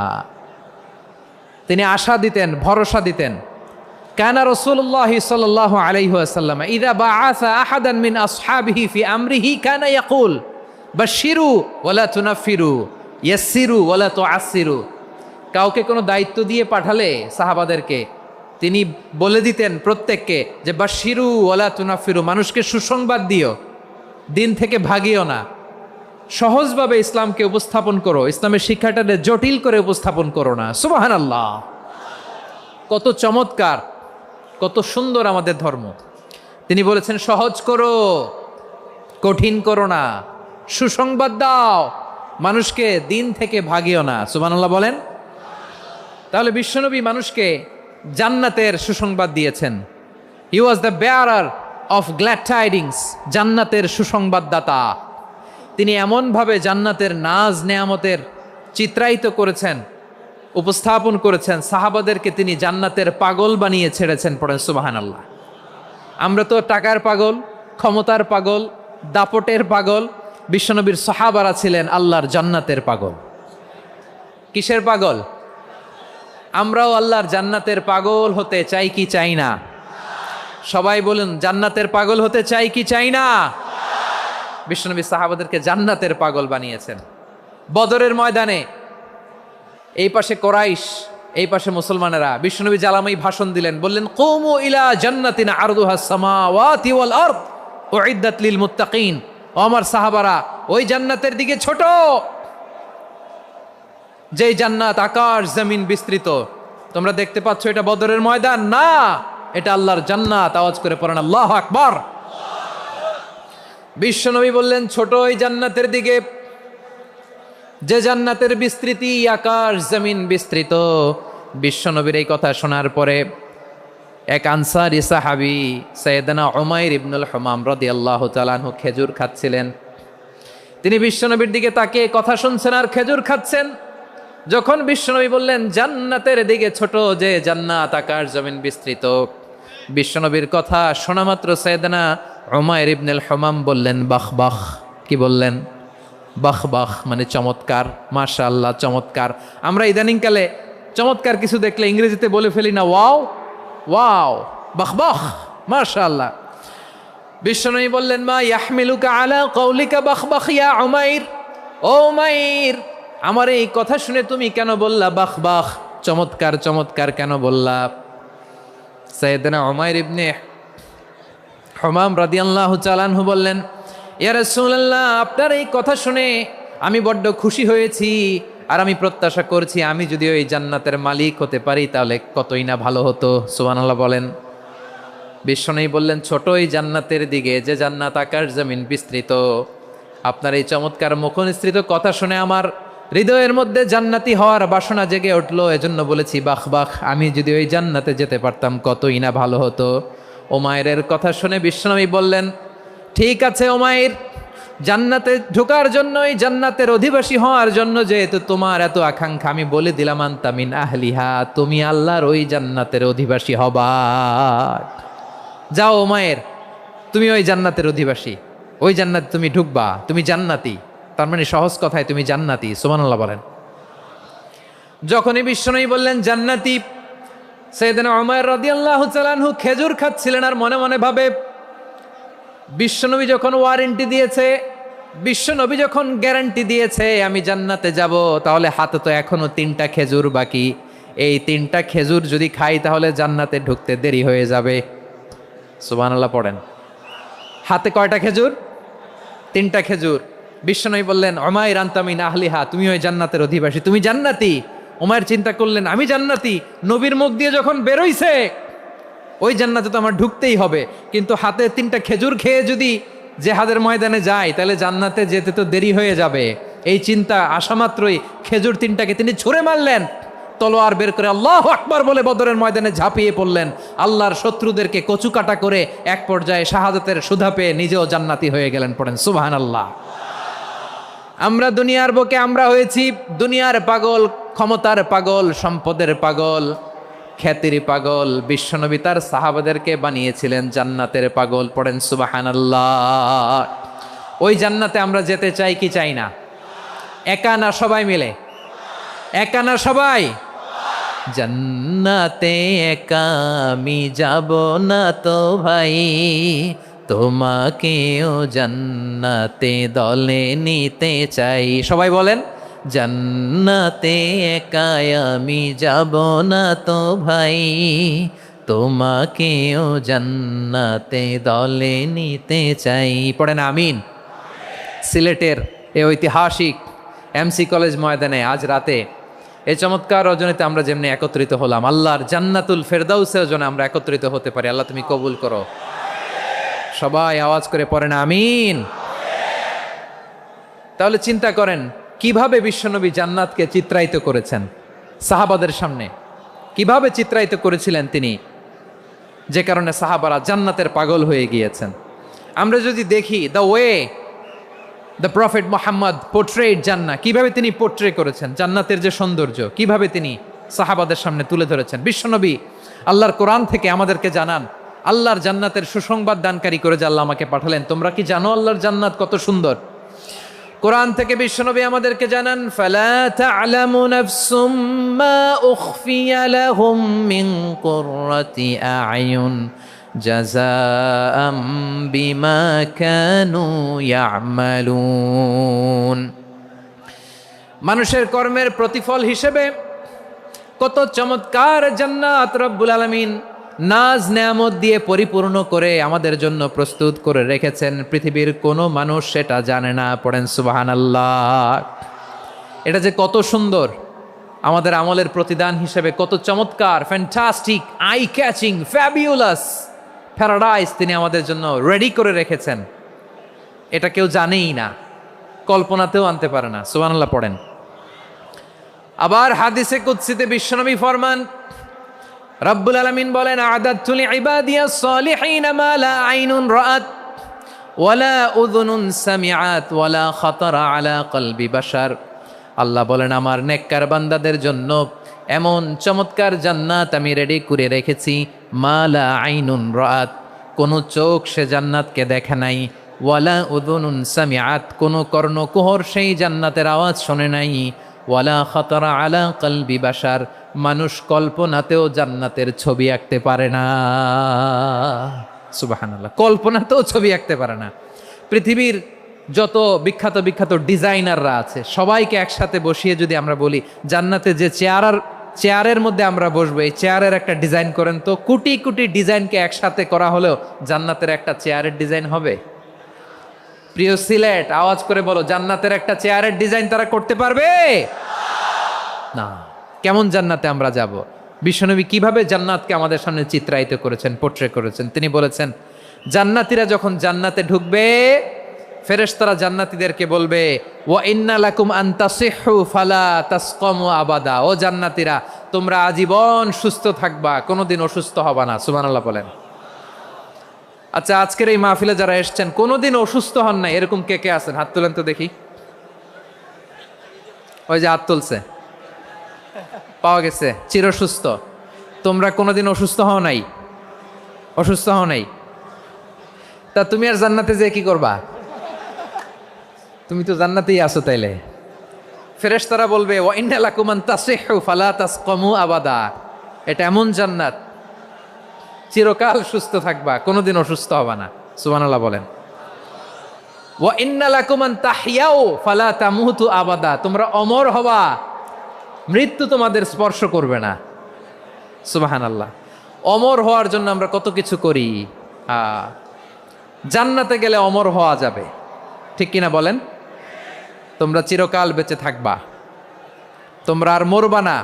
তিনি আশা দিতেন, ভরসা দিতেন। কানা রাসূলুল্লাহ সাল্লাল্লাহু আলাইহি ওয়াসাল্লাম ইযা বাআসা আহাদান মিন আসহাবিহি ফি আমরিহি কানা ইয়াকুল বাশশিরু ওয়ালা তুনাফিরু ইয়াসসিরু ওয়ালা তুআসসিরু। কাউকে কোনো দায়িত্ব দিয়ে পাঠালে সাহাবাদেরকে তিনি বলে দিতেন প্রত্যেককে যে বাশশিরু ওয়ালা তুনাফিরু, মানুষকে সুসংবাদ দিও, দিন থেকে ভাগিও না, সহজভাবে ইসলামকে উপস্থাপন করো, ইসলামের শিক্ষাটাকে জটিল করে উপস্থাপন করো না। সুবহানাল্লাহ, কত চমৎকার, কত সুন্দর আমাদের ধর্ম। তিনি বলেছেন সহজ করো, কঠিন করো না, সুসংবাদ দাও, মানুষকে দিন থেকে ভাগিও না। সুবহানাল্লাহ বলেন। তাহলে বিশ্বনবী মানুষকে জান্নাতের সুসংবাদ দিয়েছেন। He was the bearer of glad tidings, জান্নাতের সুসংবাদদাতা। তিনি এমনভাবে জান্নাতের নাজ নেয়ামতের চিত্রায়িত করেছেন, উপস্থাপন করেছেন, সাহাবাদেরকে তিনি জান্নাতের পাগল বানিয়ে ছেড়েছেন। পড়েন সুবহানাল্লাহ। আমরা তো টাকার পাগল, ক্ষমতার পাগল, দাপটের পাগল। বিশ্বনবীর সাহাবারা ছিলেন আল্লাহর জান্নাতের পাগল। কিসের পাগল? আমরাও আল্লাহর জান্নাতের পাগল হতে চাই কি চাই না? সবাই বলুন, জান্নাতের পাগল হতে চাই কি চাই না? বিশ্বনবী সাহাবাদেরকে জান্নাতের পাগল বানিয়েছেন। বদরের ময়দানে এই পাশে কোরাইশ, এই পাশে মুসলমানেরা, বিশ্বনবী জ্বালাময়ী ভাষণ দিলেন, বললেন কুমু ইলা জান্নাতিন আরদুহাস সামাওয়াতি ওয়াল আরদ উইদ্দাত লিল মুত্তাকিন। ও আমার সাহাবারা, ওই জান্নাতের দিকে ছোট, যেই জান্নাত আকাশ জমিন বিস্তৃত। তোমরা দেখতে পাচ্ছ এটা বদরের ময়দান না, এটা আল্লাহর জান্নাত। আওয়াজ করে পড়েন আল্লাহু আকবার। বিশ্বনবী বললেন ছোট ওই জান্নাতের দিকে, যে জান্নাতের বিস্তৃতি আকাশ জমিন বিস্তৃত। বিশ্বনবীর এই কথা শোনার পরে এক আনসারী সাহাবী সাইয়েদনা উমাইর ইবনুল হুমাম রাদিয়াল্লাহু তাআলা আনহু খেজুর খাচ্ছিলেন। তিনি বিশ্বনবীর দিকে তাকিয়ে কথা শুনছেন আর খেজুর খাচ্ছেন। যখন বিশ্বনবী বললেন জান্নাতের দিকে ছোট, যে জান্নাত আকাশ জমিন বিস্তৃত, বিশ্বনবীর কথা শোনা মাত্র সাইয়েদনা উমাইর ইবনুল হুমাম বললেন বাহ বাহ। কি বললেন? বাহ বাহ, মানে চমৎকার, মাশাআল্লাহ, চমৎকার। আমরা ইদানিংকালে চমৎকার কিছু দেখলে ইংরেজিতে বলে ফেলি না, ওয়াও ওয়াও, বাহ বাহ, মাশাআল্লাহ। বিশ্বনবী বললেন মা ইয়াহমিলুকা আলা কওলিকা বাহ বাহ ইয়া উমাইর। ও উমাইর, আমার এই কথা শুনে তুমি কেন বললা বাহ বাহ, চমৎকার চমৎকার কেন বললা? সাইয়েদনা উমাইর ইবনে হুমাম রাদিয়াল্লাহু তাআলা আনহু বললেন ইয়া রাসূলুল্লাহ, আপনার এই কথা শুনে আমি বড্ড খুশি হয়েছি, আর আমি প্রত্যাশা করছি আমি যদি ওই জান্নাতের মালিক হতে পারি তাহলে কতই না ভালো হতো। সুবহানাল্লাহ বলেন। বিশ্বনবী বললেন ছোট ওই জান্নাতের দিকে, যে জান্নাত আকাশ জমিন বিস্তৃত। আপনার এই চমৎকার মুখনিসৃত কথা শুনে আমার হৃদয়ের মধ্যে জান্নাতি হওয়ার বাসনা জেগে উঠলো, এজন্য বলেছি বাহ বাহ, আমি যদি ওই জান্নাতে যেতে পারতাম কতই না ভালো হতো। উমাইরের কথা শুনে বিশ্বনবী বললেন ঠিক আছে উমাইর, জান্নাতে ঢোকার জন্যই, জান্নাতের অধিবাসী হওয়ার জন্য যেহেতু তোমার এত আকাঙ্ক্ষা, আমি বলে দিলাম আনতা মিন আহলিহা, তুমি আল্লাহর ওই জান্নাতের অধিবাসী হবা। যাও উমায়ের, তুমি ওই জান্নাতের অধিবাসী, ওই জান্নাতে তুমি ঢুকবা, তুমি জান্নাতি। তার মানে সহজ কথায় তুমি জান্নাতি। সুবহানাল্লাহ বলেন। যখনই বিশ্বনবী বললেন জান্নাতি, সাইয়েদনা উমার রাদিয়াল্লাহু তাআলা আনহু খেজুর খাচ্ছিলেন আর মনে মনে ভাবে, বিশ্বনবী যখন ওয়ারেন্টি দিয়েছে, বিশ্বনবী যখন গ্যারান্টি দিয়েছে আমি জান্নাতে যাব, তাহলে হাতে তো এখনো 3টা খেজুর বাকি। এই 3টা খেজুর যদি খাই তাহলে জান্নাতে ঢুকতে দেরি হয়ে যাবে। সুবহানাল্লাহ পড়েন। হাতে কয়টা খেজুর? 3টা খেজুর। বিশ্বনবী বললেন উমাইর আনতা মিন আহলিহা, তুমি ওই জান্নাতের অধিবাসী, তুমি জান্নাতি। উমাইর চিন্তা করলেন আমি জান্নাতি, নবীর মুখ দিয়ে যখন বেরোইছে ওই জান্নাতে তো আমার ঢুকতেই হবে, কিন্তু হাতে 3টা খেজুর খেয়ে যদি জেহাদের ময়দানে যাই তাহলে জান্নাতে যেতে তো দেরি হয়ে যাবে। এই চিন্তা আসা মাত্রই খেজুর 3টাকে তিনি ছুঁড়ে মারলেন, তলোয়ার বের করে আল্লাহু আকবার বলে বদরের ময়দানে ঝাঁপিয়ে পড়লেন। আল্লাহর শত্রুদেরকে কচুকাটা করে এক পর্যায়ে শাহাদাতের সুধা পেয়ে নিজেও জান্নাতি হয়ে গেলেন। পড়েন সুবহানাল্লাহ। আমরা দুনিয়ার বুকে আমরা হয়েছি দুনিয়ার পাগল, ক্ষমতার পাগল, সম্পদের পাগল, খ্যাতির পাগল। বিশ্বনবী তার সাহাবাদেরকে বানিয়েছিলেন জান্নাতের পাগল। পড়েন সুবহানাল্লাহ। ওই জান্নাতে আমরা যেতে চাই কি চাই না? একা না সবাই মিলে? একা না সবাই? জান্নাতে একা আমি যাব না তো ভাই, তোমাকেও জান্নাতে দলে নিতে চাই। সবাই বলেন জান্নাতে একা আমি যাব না তো ভাই, তোমাকেও জান্নাতে দলে নিতে চাই। পড়েন আমিন। সিলেটের এই ঐতিহাসিক এমসি কলেজ ময়দানে আজ রাতে এই চমৎকার রজনীতে আমরা যেমনি একত্রিত হলাম, আল্লাহর জান্নাতুল ফেরদাউসের জন্য আমরা একত্রিত হতে পারি। আল্লাহ তুমি কবুল করো। সবাই আওয়াজ করে পড়েন আমিন। তাহলে চিন্তা করেন কিভাবে বিশ্বনবী জান্নাতকে চিত্রায়িত করেছেন সাহাবাদের সামনে, কিভাবে চিত্রায়িত করেছিলেন তিনি, যে কারণে সাহাবারা জান্নাতের পাগল হয়ে গিয়েছেন। আমরা যদি দেখি the way the prophet Mohammad portrait জান্নাত, কিভাবে তিনি পোর্ট্রে করেছেন জান্নাতের যে সৌন্দর্য, কিভাবে তিনি সাহাবাদের সামনে তুলে ধরেছেন। বিশ্বনবী আল্লাহর কোরআন থেকে আমাদেরকে জানান, আল্লাহর জান্নাতের সুসংবাদ দানকারী করে যে আল্লাহ আমাকে পাঠালেন। তোমরা কি জানো আল্লাহর জান্নাত কত সুন্দর? কোরআন থেকে বিশ্বনবী আমাদেরকে জানান, ফালা তা'লামু নাফসুম মা উখফিয়া লাহুম মিন কুররাতি আ'য়ুন জাযাআম বিমা কানু ইয়া'মালুন। মানুষের কর্মের প্রতিফল হিসেবে কত চমৎকার জান্নাত রব্বুল আলামিন নাজ নেয়ামত দিয়ে পরিপূর্ণ করে আমাদের জন্য প্রস্তুত করে রেখেছেন। পৃথিবীর কোনো মানুষ সেটা জানে না। পড়েন সুবহানাল্লাহ। এটা যে কত সুন্দর, আমাদের আমলের প্রতিদান হিসেবে কত চমৎকার, fantastic, eye catching, fabulous paradise তিনি আমাদের জন্য রেডি করে রেখেছেন। এটা কেউ জানেই না, কল্পনাতেও আনতে পারে না। সুবহানাল্লাহ পড়েন। আবার হাদিসে কুদসিতে বিশ্বনবী ফরমান, রব্বুল আলামিন বলেন, আ'দাদতু লিইবাদিয়াস সালিহিন মা লা আইনুন রাআত ওয়ালা উযুনুন সামিআত ওয়ালা খাতারা আলা কলবি বাশার। আল্লাহ বলেন আমার নেককার বান্দাদের জন্য এমন চমৎকার জান্নাত আমি রেডি করে রেখেছি, মা লা আইনুন রাআত, কোনো চোখ সে জান্নাতকে দেখে নাই, ওয়ালা উযুনুন সামিআত, কোনো কর্ণকুহর সেই জান্নাতের আওয়াজ শোনে নাই, ওয়ালা খাতারা আলা কলবি বাশার, মানুষ কল্পনাতেও জান্নাতের ছবি আঁকতে পারে না। সুবহানাল্লাহ, কল্পনাতেও ছবি আঁকতে পারে না। পৃথিবীর যত বিখ্যাত বিখ্যাত ডিজাইনাররা আছে সবাইকে একসাথে বসিয়ে যদি আমরা বলি জান্নাতে যে চেয়ারের মধ্যে আমরা বসবো, এই চেয়ারের একটা ডিজাইন করেন তো, কোটি কোটি ডিজাইনকে একসাথে করা হলেও জান্নাতের একটা চেয়ারের ডিজাইন হবে? প্রিয় সিলেট, আওয়াজ করে বলো, জান্নাতের একটা চেয়ারের ডিজাইন তারা করতে পারবে না। কেমন জান্নাতে আমরা যাব? বিশ্বনবী কিভাবে জান্নাতকে আমাদের সামনে চিত্রায়িত করেছেন, পোর্ট্রে করেছেন। তিনি বলেছেন জান্নাতীরা যখন জান্নাতে ঢুকবে, ফেরেশতারা জান্নাতীদেরকে বলবে, ওয়া ইন্না লাকুম আন তাসিহু ফালা তাসকামু আবাদা, ও জান্নাতীরা তোমরা আজীবন সুস্থ থাকবা, কোনোদিন অসুস্থ হবা না। সুবহানাল্লাহ বলেন। আচ্ছা, আজকের এই মাহফিলে যারা এসছেন কোনোদিন অসুস্থ হন নাই এরকম কে কে আছেন? হাত তুলেন তো দেখি। ওই যে হাত তুলছে, পাওয়া গেছে, চিরসুস্থ। তোমরা কোনোদিন অসুস্থ হও নাই? অসুস্থ হও নাই? তা তুমি আর জান্নাতে যে কি করবা? তুমি তো জান্নাতেই আছো তাইলে। ফেরেশতারা বলবে ওয়া ইন্না লাকুম আন তাসিহু ফালা তাসকামু আবাদা। এটা এমন জান্নাত, চিরকাল সুস্থ থাকবা, কোনোদিন অসুস্থ হবা না। সুবহানাল্লাহ বলেন। ওয়া ইন্না লাকুম আন তাহইয়াউ ফালা তামুতু আবাদা। তোমরা অমর হবা, মৃত্যু তোমাদের স্পর্শ করবে না। সুবহানাল্লাহ। অমর হওয়ার জন্য আমরা কত কিছু করি। জান্নাতে গেলে অমর হওয়া যাবে, ঠিক কিনা বলেন? তোমরা চিরকাল বেঁচে থাকবা, তোমরা আর মরবা না।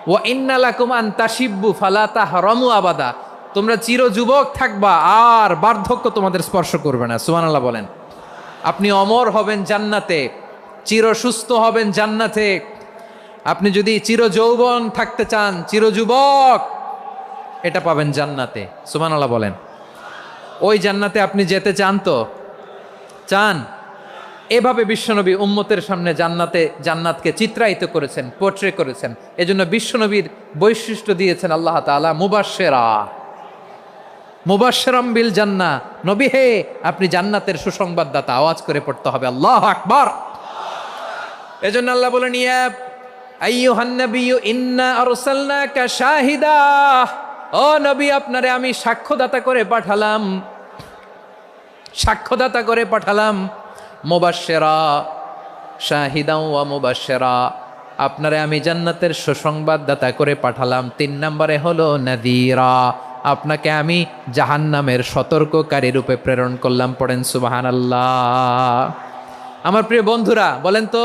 ওয়া ইন্না লাকুম আন তাশিব্বু ফালা তাহরামু আবাদা। তোমরা চির যুবক থাকবা, আর বার্ধক্য তোমাদের স্পর্শ করবে না। সুবহানাল্লাহ বলেন। আপনি অমর হবেন জান্নাতে, চির সুস্থ হবেন জান্নাতে। আপনি যদি চির যৌবন থাকতে চান, চির যুবক, এটা পাবেন জান্নাতে। সুবহানাল্লাহ বলেন। ওই জান্নাতে আপনি যেতে চান তো? চান? এভাবে বিশ্বনবী উম্মতের সামনে জান্নাতকে চিত্রায়িত করেছেন, পোর্ট্রে করেছেন। এজন্য বিশ্বনবীর বৈশিষ্ট্য দিয়েছেন আল্লাহ তাআলা মুবাশশিরাম বিল জান্নাহ। নবী হে, আপনি জান্নাতের সুসংবাদদাতা। আওয়াজ করে পড়তে হবে আল্লাহু আকবার। এজন্য আল্লাহ বলেন ইয়া আইয়ুহান নাবিয়্যু ইন্না আরসালনাকা শাহিদা। ও নবী, আপনারে আমি সাক্ষ্যদাতা করে পাঠালাম, সাক্ষ্যদাতা করে পাঠালাম। মুবাশশিরা, শাহিদাও ওয়া মুবাশশিরা, আপনারে আমি জান্নাতের সুসংবাদদাতা করে পাঠালাম। 3 নম্বরে হলো নাযীরা, আপনাকে আমি জাহান্নামের সতর্ককারী রূপে প্রেরণ করলাম। পড়েন সুবহানাল্লাহ। আমার প্রিয় বন্ধুরা, বলেন তো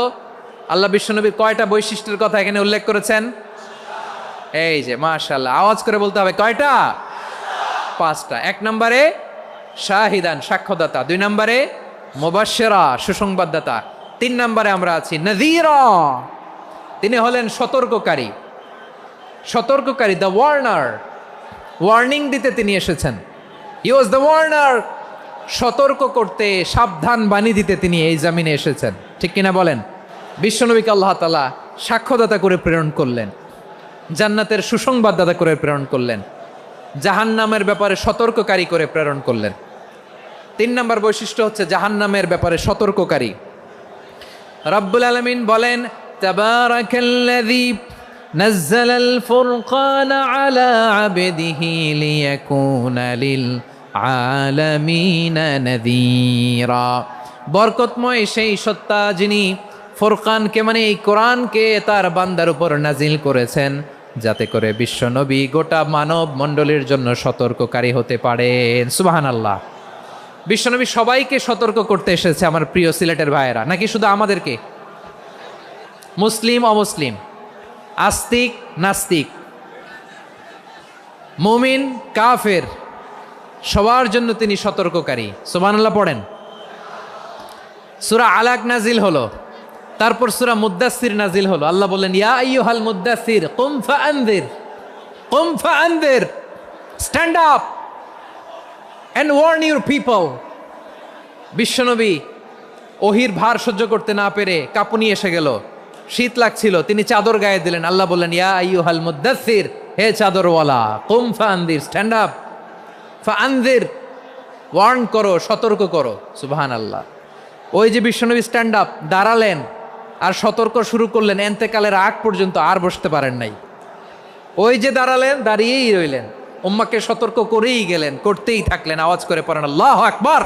আল্লাহ বিশ্বনবীর কয়টা বৈশিষ্ট্যের কথা এখানে উল্লেখ করেছেন? এই যে মাশাআল্লাহ, আওয়াজ করে বলতে হবে কয়টা? 5টা। 1 নম্বরে শাহিদান, সাক্ষ্যদাতা। 2 নম্বরে মুবাশশিরা, সুসংবাদদাতা। 3 নম্বরে আমরা আছি নাযীরা, তিনি হলেন সতর্ককারী। সতর্ককারী, দ্য ওয়ার্নার, ওয়ার্নিং দিতে তিনি এসেছেন। হি ওয়াজ দ্য ওয়ার্নার, সতর্ক করতে, সাবধান বাণী দিতে তিনি এই জমিনে এসেছেন। ঠিক কিনা বলেন? বিশ্বনবীকে আল্লাহ তাআলা সাক্ষ্যদাতা করে প্রেরণ করলেন, জান্নাতের সুসংবাদদাতা করে প্রেরণ করলেন, জাহান্নামের ব্যাপারে সতর্ককারী করে প্রেরণ করলেন। 3 নম্বর বৈশিষ্ট্য হচ্ছে জাহান্নামের ব্যাপারে সতর্ককারী। রব্বুল আলামিন বলেন তাবারাকাল্লাযী নাজ্জালাল ফুরকানা আলা আবদিহি লিয়াকুনা লিল আলামিনা নাযীরা। বরকতময় সেই সত্তা যিনি ফুরকানকে, মানে এই কোরআনকে তার বান্দার উপর নাজিল করেছেন, যাতে করে বিশ্বনবী গোটা মানব মণ্ডলীর জন্য সতর্ককারী হতে পারেন। সুবহানাল্লাহ। বিশ্বনবী সবাইকে সতর্ক করতে এসেছে। আমার প্রিয় সিলেটের ভাইয়েরা, নাকি শুধু আমাদেরকে? মুসলিম অমুসলিম, আস্তিক নাস্তিক, মুমিন কাফের, সবার জন্য তিনি সতর্ককারী। সুবহানাল্লাহ পড়েন। সূরা আলাক নাজিল হলো, তারপর সূরা মুদ্দাসসির নাজিল হলো। আল্লাহ বললেন ইয়া আইয়ুহাল মুদ্দাসসির কুম ফাআনযির, কুম ফাআনযির, stand up and warn your people. বিশ্বনবী ওহির ভার সহ্য করতে না পেরে কাঁপুনি এসে গেল, শীত লাগছিল, তিনি চাদর গায়ে দিলেন। আল্লাহ বললেন ইয়া আইয়ুহাল মুদ্দাসসির, হে চাদরওয়ালা, কুম ফাআনযির, স্ট্যান্ড আপ, ফাআনযির, ওয়ার্ন করো, সতর্ক করো। সুবহানাল্লাহ। ওই যে বিশ্বনবী স্ট্যান্ড আপ, দাঁড়ালেন আর সতর্ক শুরু করলেন, এন্তেকালের আগ পর্যন্ত আর বসতে পারেন নাই। ওই যে দাঁড়ালেন, দাঁড়িয়েই রইলেন, উম্মাকে সতর্ক করেই গেলেন, করতেই থাকলেন। আওয়াজ করে পড়েন আল্লাহু আকবার।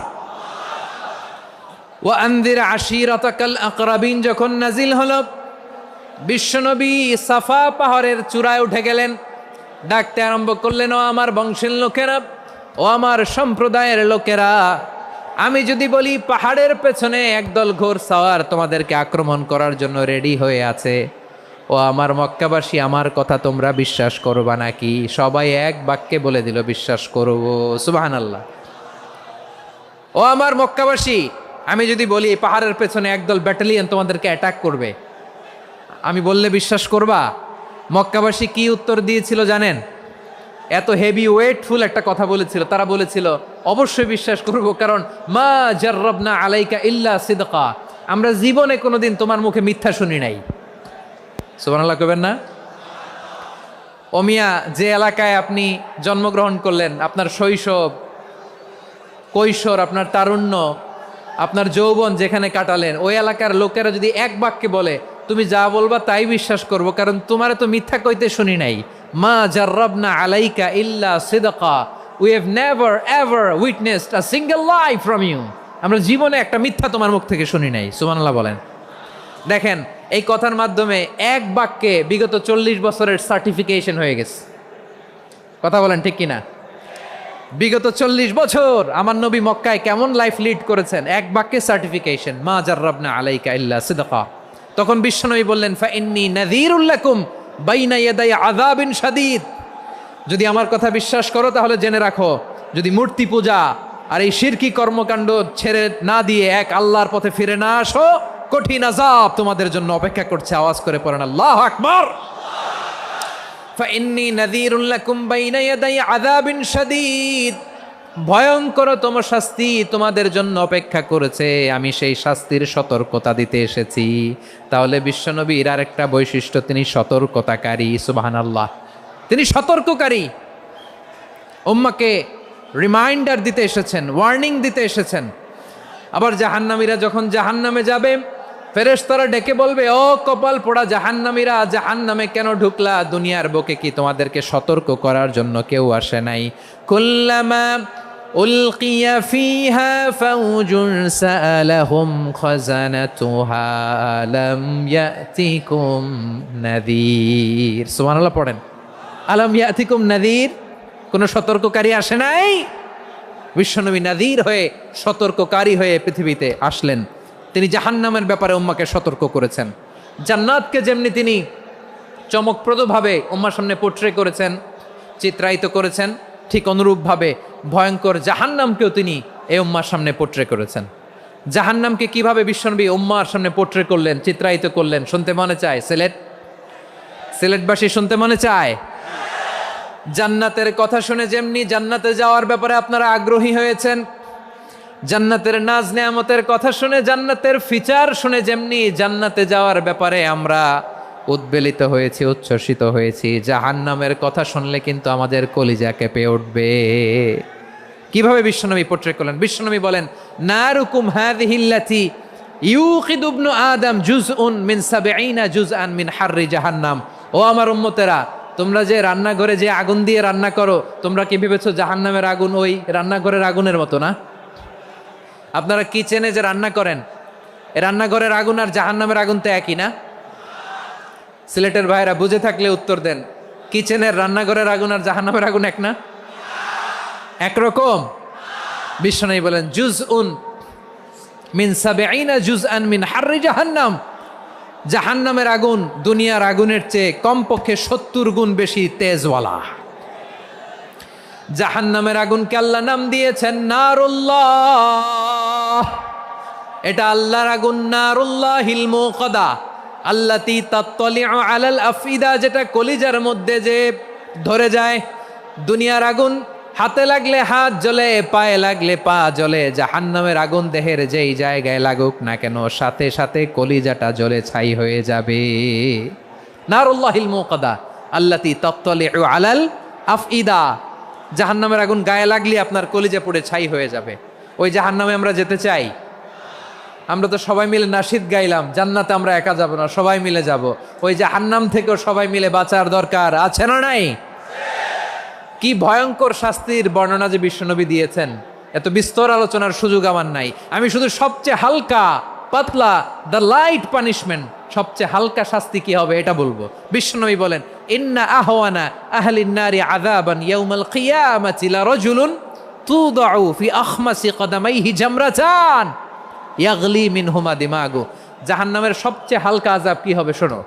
ওয়া আনযির আশীরাতাকাল আকরাবিন যখন নাজিল হলো, বিশ্বনবী সাফা পাহাড়ের চূড়ায় উঠে গেলেন, ডাকতে আরম্ভ করলেন ও আমার বংশের লোকেরা, ও আমার সম্প্রদায়ের লোকেরা, আমি যদি বলি পাহাড়ের পেছনে একদল ঘোড়সাওয়ার তোমাদেরকে আক্রমণ করার জন্য রেডি হয়ে আছে, ও আমার মক্কাবাসী, আমার কথা তোমরা বিশ্বাস করবা নাকি? সবাই এক বাক্যে বলে দিল বিশ্বাস করব। সুবহানাল্লাহ। ও আমার মক্কাবাসী, আমি যদি বলি পাহাড়ের পেছনে একদল ব্যাটালিয়ন তোমাদেরকে অ্যাটাক করবে, আমি বললে বিশ্বাস করবা? মক্কাবাসী কি উত্তর দিয়েছিল জানেন? এত হেভি ওয়েটফুল একটা কথা বলেছিল। তারা বলেছিল অবশ্যই বিশ্বাস করব, কারণ মা জাররাবনা আলাইকা ইল্লা সিদকা, আমরা জীবনে কোনোদিন তোমার মুখে মিথ্যা শুনি নাই। সুবহানাল্লাহ কইবেন না? ও মিয়া, যে এলাকায় আপনি জন্মগ্রহণ করলেন, আপনার শৈশব, কৈশোর, আপনার তারুণ্য, আপনার যৌবন যেখানে কাটালেন, ওই এলাকার লোকেরা যদি এক বাক্যে বলে তুমি যা বলবা তাই বিশ্বাস করব, কারণ তোমার তো মিথ্যা কইতে শুনি নাই। মা জাররাবনা আলাইকা ইল্লা সিদকা, we have never ever witnessed a single lie from you, আমরা জীবনে একটা মিথ্যা তোমার মুখ থেকে শুনি নাই। সুবহানাল্লাহ বলেন। দেখেন, এই কথার মাধ্যমে এক বাক্যে বিগত 40 বছরের সার্টিফিকেশন হয়ে গেছে। কথা বলেন ঠিক কিনা? বিগত 40 বছর আমার নবী মক্কায় কেমন লাইফ লিড করেছেন, এক বাক্যে সার্টিফিকেশন, মা জাররাবনা আলাইকা ইল্লা সিদকা। তখন বিশ্বনবী বললেন ফা ইন্নী নাযীরুল লাকুম বাইনা ইয়াদাই আযাবিন শাদীদ, যদি আমার কথা বিশ্বাস করো তাহলে জেনে রাখো, যদি মূর্তি পূজা আর এই শিরকি কর্মকাণ্ড ছেড়ে না দিয়ে এক আল্লাহর পথে ফিরে না আসো, কঠিন আযাব তোমাদের জন্য অপেক্ষা করছে। আওয়াজ করে পড়েন আল্লাহু আকবার। ফাইন্নী নাযীরুল লাকুম বাইনা ইয়াদাই আযাবিন শাদীদ, ভয়ঙ্করতম শাস্তি তোমাদের জন্য অপেক্ষা করেছে, আমি সেই শাস্তির সতর্কতা দিতে এসেছি। তাহলে বিশ্বনবীর আরেকটা বৈশিষ্ট্য, তিনি সতর্কতাকারী। সুবহানাল্লাহ, তিনি সতর্ককারী। উম্মাকে রিমাইন্ডার দিতে এসেছেন, ওয়ার্নিং দিতে এসেছেন। আবার জাহান্নামীরা যখন জাহান্নামে যাবে, ফেরেশতারা ডেকে বলবে, ও কপাল পোড়া জাহান্নামীরা, জাহান্নামে কেন ঢুকলা? দুনিয়ার বুকে কি তোমাদেরকে সতর্ক করার জন্য কেউ আসে নাই? কুল্লামা উলকিয়া ফিহা ফাউজুন সাআলাহুম খাজানাতুহা আলাম ইয়াতিকুম নাযীর। সুবহানাল্লাহ পড়েন। আলাম ইয়াতিকুম নাযীর, কোন সতর্ককারী আসে নাই? বিশ্বনবী নাযীর হয়ে, সতর্ককারী হয়ে পৃথিবীতে আসলেন। তিনি জাহান্নামের ব্যাপারে উম্মাকে সতর্ক করেছেন। জান্নাতকে যেমনি তিনি চমকপ্রদভাবে উম্মার সামনে পোট্রে করেছেন, চিত্রায়িত করেছেন, ঠিক অনুরূপভাবে ভয়ঙ্কর জাহান্নামকেও তিনি এই উম্মার সামনে পোট্রে করেছেন। জাহান্নামকে কিভাবে বিশ্বনবী উম্মার সামনে পোট্রে করলেন, চিত্রায়িত করলেন, শুনতে মনে চায়? সিলেটবাসী শুনতে মনে চায়? জান্নাতের কথা শুনে যেমনি জান্নাতে যাওয়ার ব্যাপারে আপনারা আগ্রহী হয়েছেন, জান্নাতের নাজ নেয়ামতের কথা শুনে, জান্নাতের ফিচার শুনে যেমনি জান্নাতে যাওয়ার ব্যাপারে আমরা উদ্বেলিত হয়েছি, উচ্ছ্বসিত হয়েছি, জাহান্নামের কথা শুনলে কিন্তু আমাদের কলিজা কেঁপে উঠবে। কিভাবে বিশ্বনবী পোট্রে করলেন? বিশ্বনবী বলেন, নারুকুম হাযিহিল্লাতী ইউকিদু ইবনু আদম জুজউন মিন ৭০ জুজআন মিন হাররি জাহান্নাম। ও আমার উম্মতেরা, তোমরা যে রান্নাঘরে যে আগুন দিয়ে রান্না করো, তোমরা কি ভেবেছো জাহান্নামের আগুন ওই রান্নাঘরের আগুনের মতো না? আপনারা কিচেনে যে রান্না করেন, এই রান্নাঘরের আগুন আর জাহান্নামের আগুন তো একই না? সিলেটের ভাইরা বুঝে থাকলে উত্তর দেন, কিচেনের রান্নাঘরের আগুন আর জাহান্নামের আগুন এক না? একরকম? বিশ্বনবী বলেন, জুজউন মিন ৭০ জুজআন মিন হাররি জাহান্নাম, জাহান্নামের আগুন দুনিয়ার আগুনের চেয়ে কমপক্ষে ৭০ গুণ বেশি তেজওয়ালা। জাহান্নামের আগুনকে আল্লাহ নাম দিয়েছেন নারুল্লাহ। এটা আল্লাহর আগুন, নারুল্লাহিল মুকাদা আল্লাতী তাত্তালিউ আলাল আফইদা, যেটা কলিজার মধ্যে যে ধরে যায়। দুনিয়ার আগুন হাতে লাগলে হাত জ্বলে, পায়ে লাগলে পা জ্বলে, জাহান্নামের আগুন দেহের যেই জায়গায় লাগুক না কেন, সাথে সাথে কলিজাটা জ্বলে ছাই হয়ে যাবে। নারুল্লাহিল মুকাদা আল্লাতী তাত্তালিউ আলাল আফইদা, জাহান্নামের আগুন গায়ে লাগলে আপনার কলিজা পুড়ে ছাই হয়ে যাবে। ওই জাহান্নামে আমরা যেতে চাই? আমরা তো সবাই মিলে নাশিদ গাইলাম, জান্নাতে আমরা একা যাব না, সবাই মিলে যাব। ওই জাহান্নাম থেকেও সবাই মিলে বাঁচার দরকার আছে না নাই? কি ভয়ঙ্কর শাস্তির বর্ণনা যে বিশ্বনবী দিয়েছেন, এত বিস্তর আলোচনার সুযোগ আমার নাই। আমি শুধু সবচেয়ে হালকা পাতলা, দ্য লাইট পানিশমেন্ট, সবচেয়ে হালকা শাস্তি কি হবে এটা বলবো। বিশ্বনবী বলেন, ইন্না আহওয়ানা আহলিন নারি আযাবান ইয়াউমাল কিয়ামাতি লারাজুলুন তুদাউ ফি আখমাসি কদামাইহি জামরাতান ইয়াগলি মিনহুমা দিমাগু। জাহান্নামের সবচেয়ে হালকা আযাব কি হবে শোনো।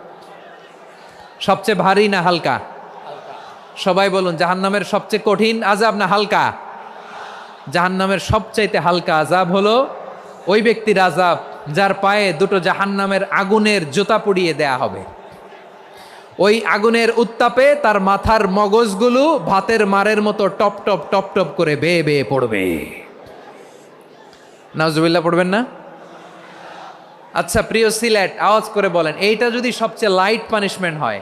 সবচেয়ে ভারী না হালকা? সবাই বলুন, জাহান্নামের সবচেয়ে কঠিন আযাব না হালকা? জাহান্নামের সবচাইতে হালকা আযাব হলো ওই ব্যক্তির আযাব যার পায়ে দুটো জাহান্নামের আগুনের জুতা পুড়িয়ে দেয়া হবে। ওই আগুনের উত্তাপে তার মাথার মগজগুলো ভাতের মারের মতো টপ টপ টপ টপ করে বেয়ে বেয়ে পড়বে। নাউজুবিল্লাহ পড়বেন না? আচ্ছা প্রিয় সিলেট, আওয়াজ করে বলেন, এইটা যদি সবচেয়ে লাইট পানিশমেন্ট হয়,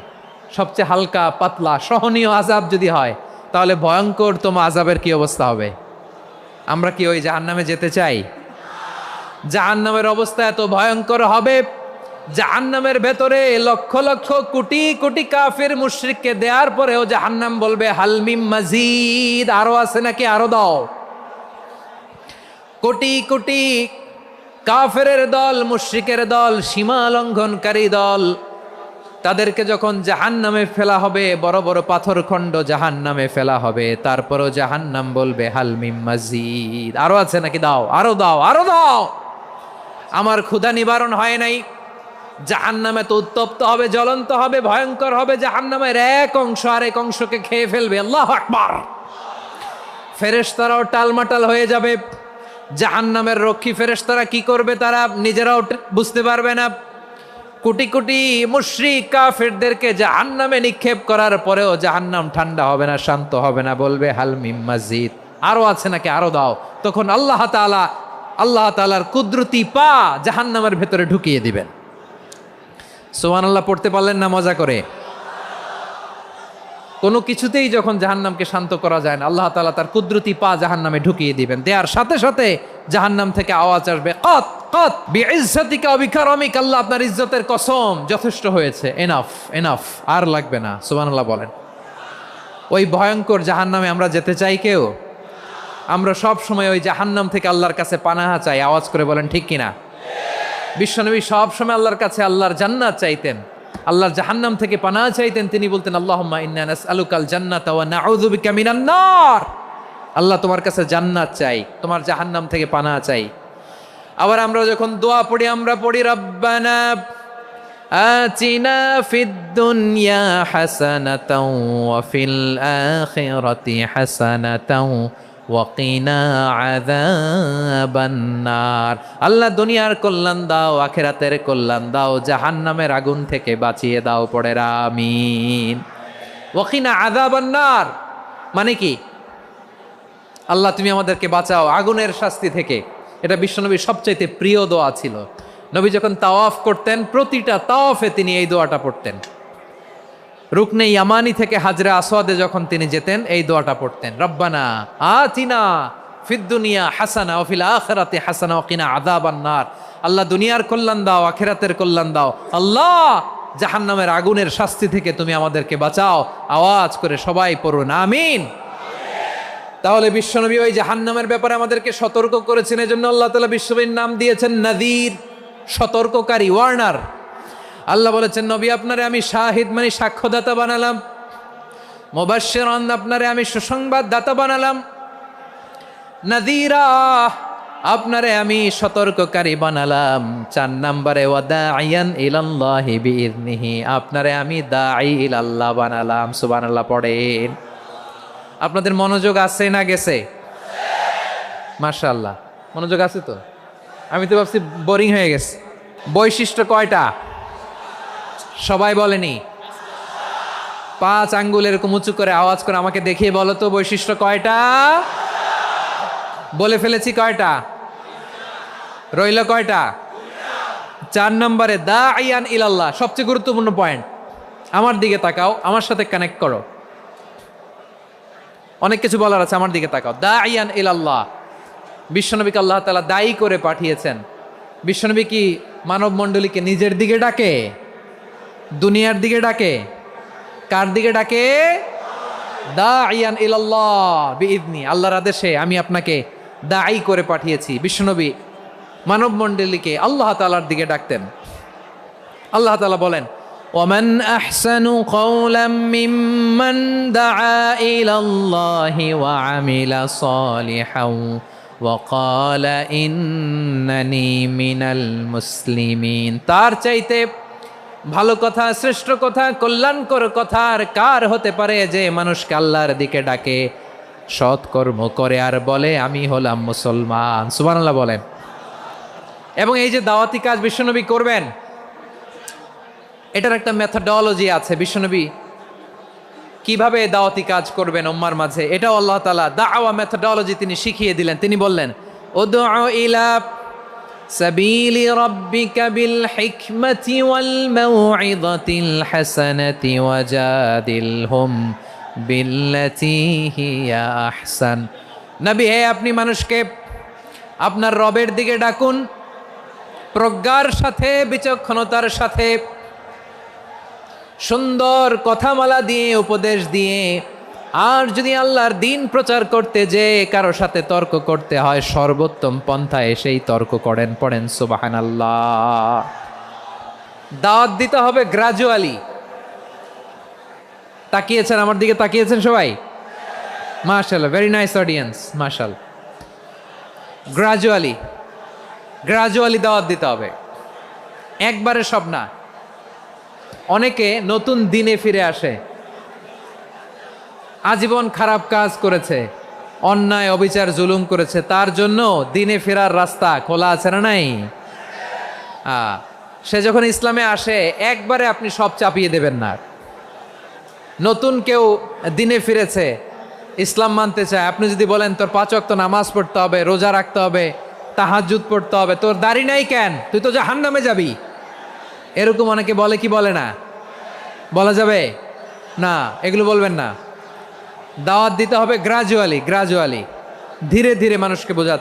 সবচেয়ে হালকা পাতলা সহনীয় আযাব যদি হয়, তাহলে ভয়ঙ্করতম আযাবের কি অবস্থা হবে? আমরা কি ওই জাহান্নামে যেতে চাই? জাহান্নামের অবস্থা এত ভয়ঙ্কর হবে, জাহান্নামের ভেতরে লক্ষ লক্ষ কোটি কোটি কাফির মুশরিককে দেওয়ার পরেও জাহান্নাম বলবে হালমিম মাজিদ, আরো আছে নাকি, আরো দাও। কোটি কোটি কাফেরের দল, মুশরিকের দল, সীমা লঙ্ঘনকারী দল, তাদেরকে যখন জাহান্নামে ফেলা হবে, বড় বড় পাথরখণ্ড জাহান্নামে ফেলা হবে, তারপরও জাহান্নাম বলবে হালমিম মাজিদ, আরো আছে নাকি, দাও, আরো দাও, আরো দাও। আমার ক্ষুধা নিবারণ হয় নাই। জাহান্নামে তো উত্তপ্ত হবে, জ্বলন্ত হবে, ভয়ঙ্কর হবে। জাহান্নামের এক অংশ আরেক অংশকে খেয়ে ফেলবে। আল্লাহু আকবার। ফেরেশতারাও টালমাটাল হয়ে যাবে। জাহান্নামের রক্ষী ফেরেশতারা কি করবে তারা নিজেরাও বুঝতে পারবে না। কোটি কোটি মুশরিক কাফেরদেরকে জাহান্নামে নিক্ষেপ করার পরেও জাহান্নাম ঠান্ডা হবে না, শান্ত হবে না, বলবে হাল মিম মাজিদ, আরো আছে নাকি, আরো দাও। তখন আল্লাহ তাআলার কুদরতি পা জাহান্নামের ভেতরে ঢুকিয়ে দিবেন। সুবহানাল্লাহ পড়তে পারলেন না মজা করে? কোনো কিছুতেই যখন জাহান্নামকে শান্ত করা যায় না, আল্লাহ তাআলা তার কুদরতি পা জাহান্নামে ঢুকিয়ে দিবেন। দেওয়ার সাথে সাথে জাহান্নাম থেকে আওয়াজ আসবে, কত কত বিইজ্জাতিকা ওয়া বিকারামিকা, আল্লাহ আপনার ইজ্জতের কসম, যথেষ্ট হয়েছে, এনাফ এনাফ, আর লাগবে না। সুবহানাল্লাহ বলেন। ওই ভয়ঙ্কর জাহান্নামে আমরা যেতে চাই কেউ? আমরা সব সময় ওই জাহান্নাম থেকে আল্লাহর কাছে পানাহা চাই। আওয়াজ করে বলেন ঠিক কিনা? বিশ্বনবী সব সময় আল্লাহর কাছে আল্লাহর জান্নাত চাইতেন, আল্লাহর জাহান্নাম থেকে পানাহ চাইতেন। তিনি বলতেন আল্লাহুম্মা ইন্না নাসআলুকাল জান্নাতা ওয়া নাউযু বিকা মিনান নার। আল্লাহ তোমার কাছে জান্নাত চাই, তোমার জাহান্নাম থেকে পানাহ চাই। আবার আমরা যখন দোয়া পড়ি, আমরা পড়ি রব্বানা আতিনা ফিদ দুনিয়া হাসানাতাও ওয়া ফিল আখিরাতি হাসানাতাও ওয়াকিনা আযাবান নার। আল্লাহ দুনিয়ার কল্যাণ দাও, আখিরাতের কল্যাণ দাও, জাহান্নামের আগুন থেকে বাঁচিয়ে দাও। পড়ে আমিন। ওয়াকিনা আযাবান নার মানে কি? আল্লাহ তুমি আমাদেরকে বাঁচাও আগুনের শাস্তি থেকে। এটা বিশ্বনবীর সবচাইতে প্রিয় দোয়া ছিল। নবী যখন তাওয়াফ করতেন, প্রতিটা তাওয়াফে তিনি এই দোয়াটা পড়তেন। রুকনে ইয়ামানি থেকে হাজরে আসওয়াদে যখন তিনি যেতেন, এই দোয়াটা পড়তেন, রব্বানা আতিনা ফিদ দুনিয়া হাসানা ওয়া ফিল আখিরাতি হাসানা ওয়া কিনা আযাবান নার। আল্লাহ দুনিয়ার কল্যাণ দাও, আখিরাতের কল্যাণ দাও। আল্লাহ জাহান্নামের আগুনের শাস্তি থেকে তুমি আমাদেরকে বাঁচাও। আওয়াজ করে সবাই পড়ুন আমিন। তাহলে বিশ্বনবী ওই জাহান্নামের ব্যাপারে আমাদেরকে সতর্ক করেছেন। এজন্য আল্লাহ তাআলা বিশ্বনবীর নাম দিয়েছেন নাযীর, সতর্ককারী, ওয়ার্নার। আল্লাহ বলেছেন নবী আপনারে আমি শাহিদ মানে সাক্ষ্যদাতা বানালাম, মুবাশশিরান আপনারে আমি সুসংবাদ দাতা বানালাম, নাযীরা আপনারে আমি সতর্ককারী বানালাম। 4 নম্বরে ওয়া দাঈয়ান ইলাল্লাহি বিইذনিহি, আপনারে আমি দাঈ ইলাল্লাহ বানালাম। সুবহানাল্লাহ পড়েন। আপনাদের মনোযোগ আছে না গেছে? মাশাআল্লাহ মনোযোগ আছে তো। আমি তো ভাবছি বোরিং হয়ে গেছে। বৈশিষ্ট্য কয়টা সবাই বলেনি? 5 আঙ্গুল এরকম উঁচু করে আওয়াজ করে আমাকে দেখিয়ে বলো তো বৈশিষ্ট্য কয়টা? বলে ফেলেছি কয়টা? রইল কয়টা? 4 নম্বরে দাঈয়ান ইলাল্লাহ, সবচেয়ে গুরুত্বপূর্ণ পয়েন্ট। আমার দিকে তাকাও, আমার সাথে কানেক্ট করো। অনেক কিছু বলার আছে, আমার দিকে তাকাও। দাঈয়ান ইলাল্লাহ, বিশ্বনবীকে আল্লাহ তাআলা দায়ী করে পাঠিয়েছেন। বিশ্বনবী কি মানব মণ্ডলীকে নিজের দিকে ডাকে? দুনিয়ার দিকে ডাকে? কার দিকে ডাকে? দাঈয়ান ইলাল্লাহ বিইذনি, আল্লাহর আদেশে আমি আপনাকে দায়ী করে পাঠিয়েছি। বিশ্বনবী মানব মণ্ডলীকে আল্লাহ তাআলার দিকে ডাকতেন। আল্লাহ তাআলা বলেন ومن أحسن قولا ممن دعا إلى الله وعمل صالحا وقال إنني من المسلمين। তার চাইতে ভালো কথা, শ্রেষ্ঠ কথা, কল্যাণকর কথা আর কার হতে পারে যে মানুষকে আল্লাহর দিকে ডাকে, সৎকর্ম করে আর বলে আমি হলাম মুসলমান। সুবহানাল্লাহ বলেন। এবং এই যে দাওয়াতি কাজ বিশ্বনবী করবেন, এটার একটা মেথডোলজি আছে। বিশ্বনবী কিভাবে দাওয়াতি কাজ করবেন উম্মার মাঝে, এটাও আল্লাহ তাআলা দাওয়া মেথডোলজি তিনি শিখিয়ে দিলেন। তিনি বললেন, উদউ ইলা সাবিলি রাব্বিকা বিল হিকমাতি ওয়াল মাউইযাতিল হাসানাতি ওয়াজাদিলহুম বিল্লাতি হিয়া আহসান। নবী হে, আপনি মানুষকে আপনার রবের দিকে ডাকুন প্রজ্ঞার সাথে, বিচক্ষণতার সাথে, সুন্দর কথামালা দিয়ে, উপদেশ দিয়ে। আর যদি আল্লাহর দিন প্রচার করতে যে কারো সাথে তর্ক করতে হয়, সর্বোত্তম পন্থায় সেই তর্ক করেন। পড়েন সুবহানাল্লাহ। দাওয়াত দিতে হবে গ্রাজুয়ালি। তাকিয়েছেন আমার দিকে, তাকিয়েছেন সবাই? মাশাআল্লাহ, ভেরি নাইস অডিয়েন্স, মাশাআল্লাহ। গ্রাজুয়ালি গ্রাজুয়ালি দাওয়াত দিতে হবে, একবারে সব না। অনেকে নতুন দিনে ফিরে আসে, আজীবন খারাপ কাজ করেছে, অন্যায় অবিচার জুলুম করেছে, তার জন্য দিনে ফেরার রাস্তা খোলা আছে না নাই? সে যখন ইসলামে আসে একবারে আপনি সব চাপিয়ে দেবেন না। নতুন কেউ দিনে ফিরেছে, ইসলাম মানতে চায়, আপনি যদি বলেন তোর 5 ওয়াক্ত নামাজ পড়তে হবে, রোজা রাখতে হবে, তাহাজ্জুদ পড়তে হবে, তোর দাড়ি নাই কেন, তুই তো জাহান্নামে যাবি, এরকম অনেকে বলে কি বলে না? বলা যাবে না, এগুলো বলবেন না। দাওয়াত দিতে হবে গ্রাজুয়ালি, ধীরে ধীরে মানুষকে বোঝাতে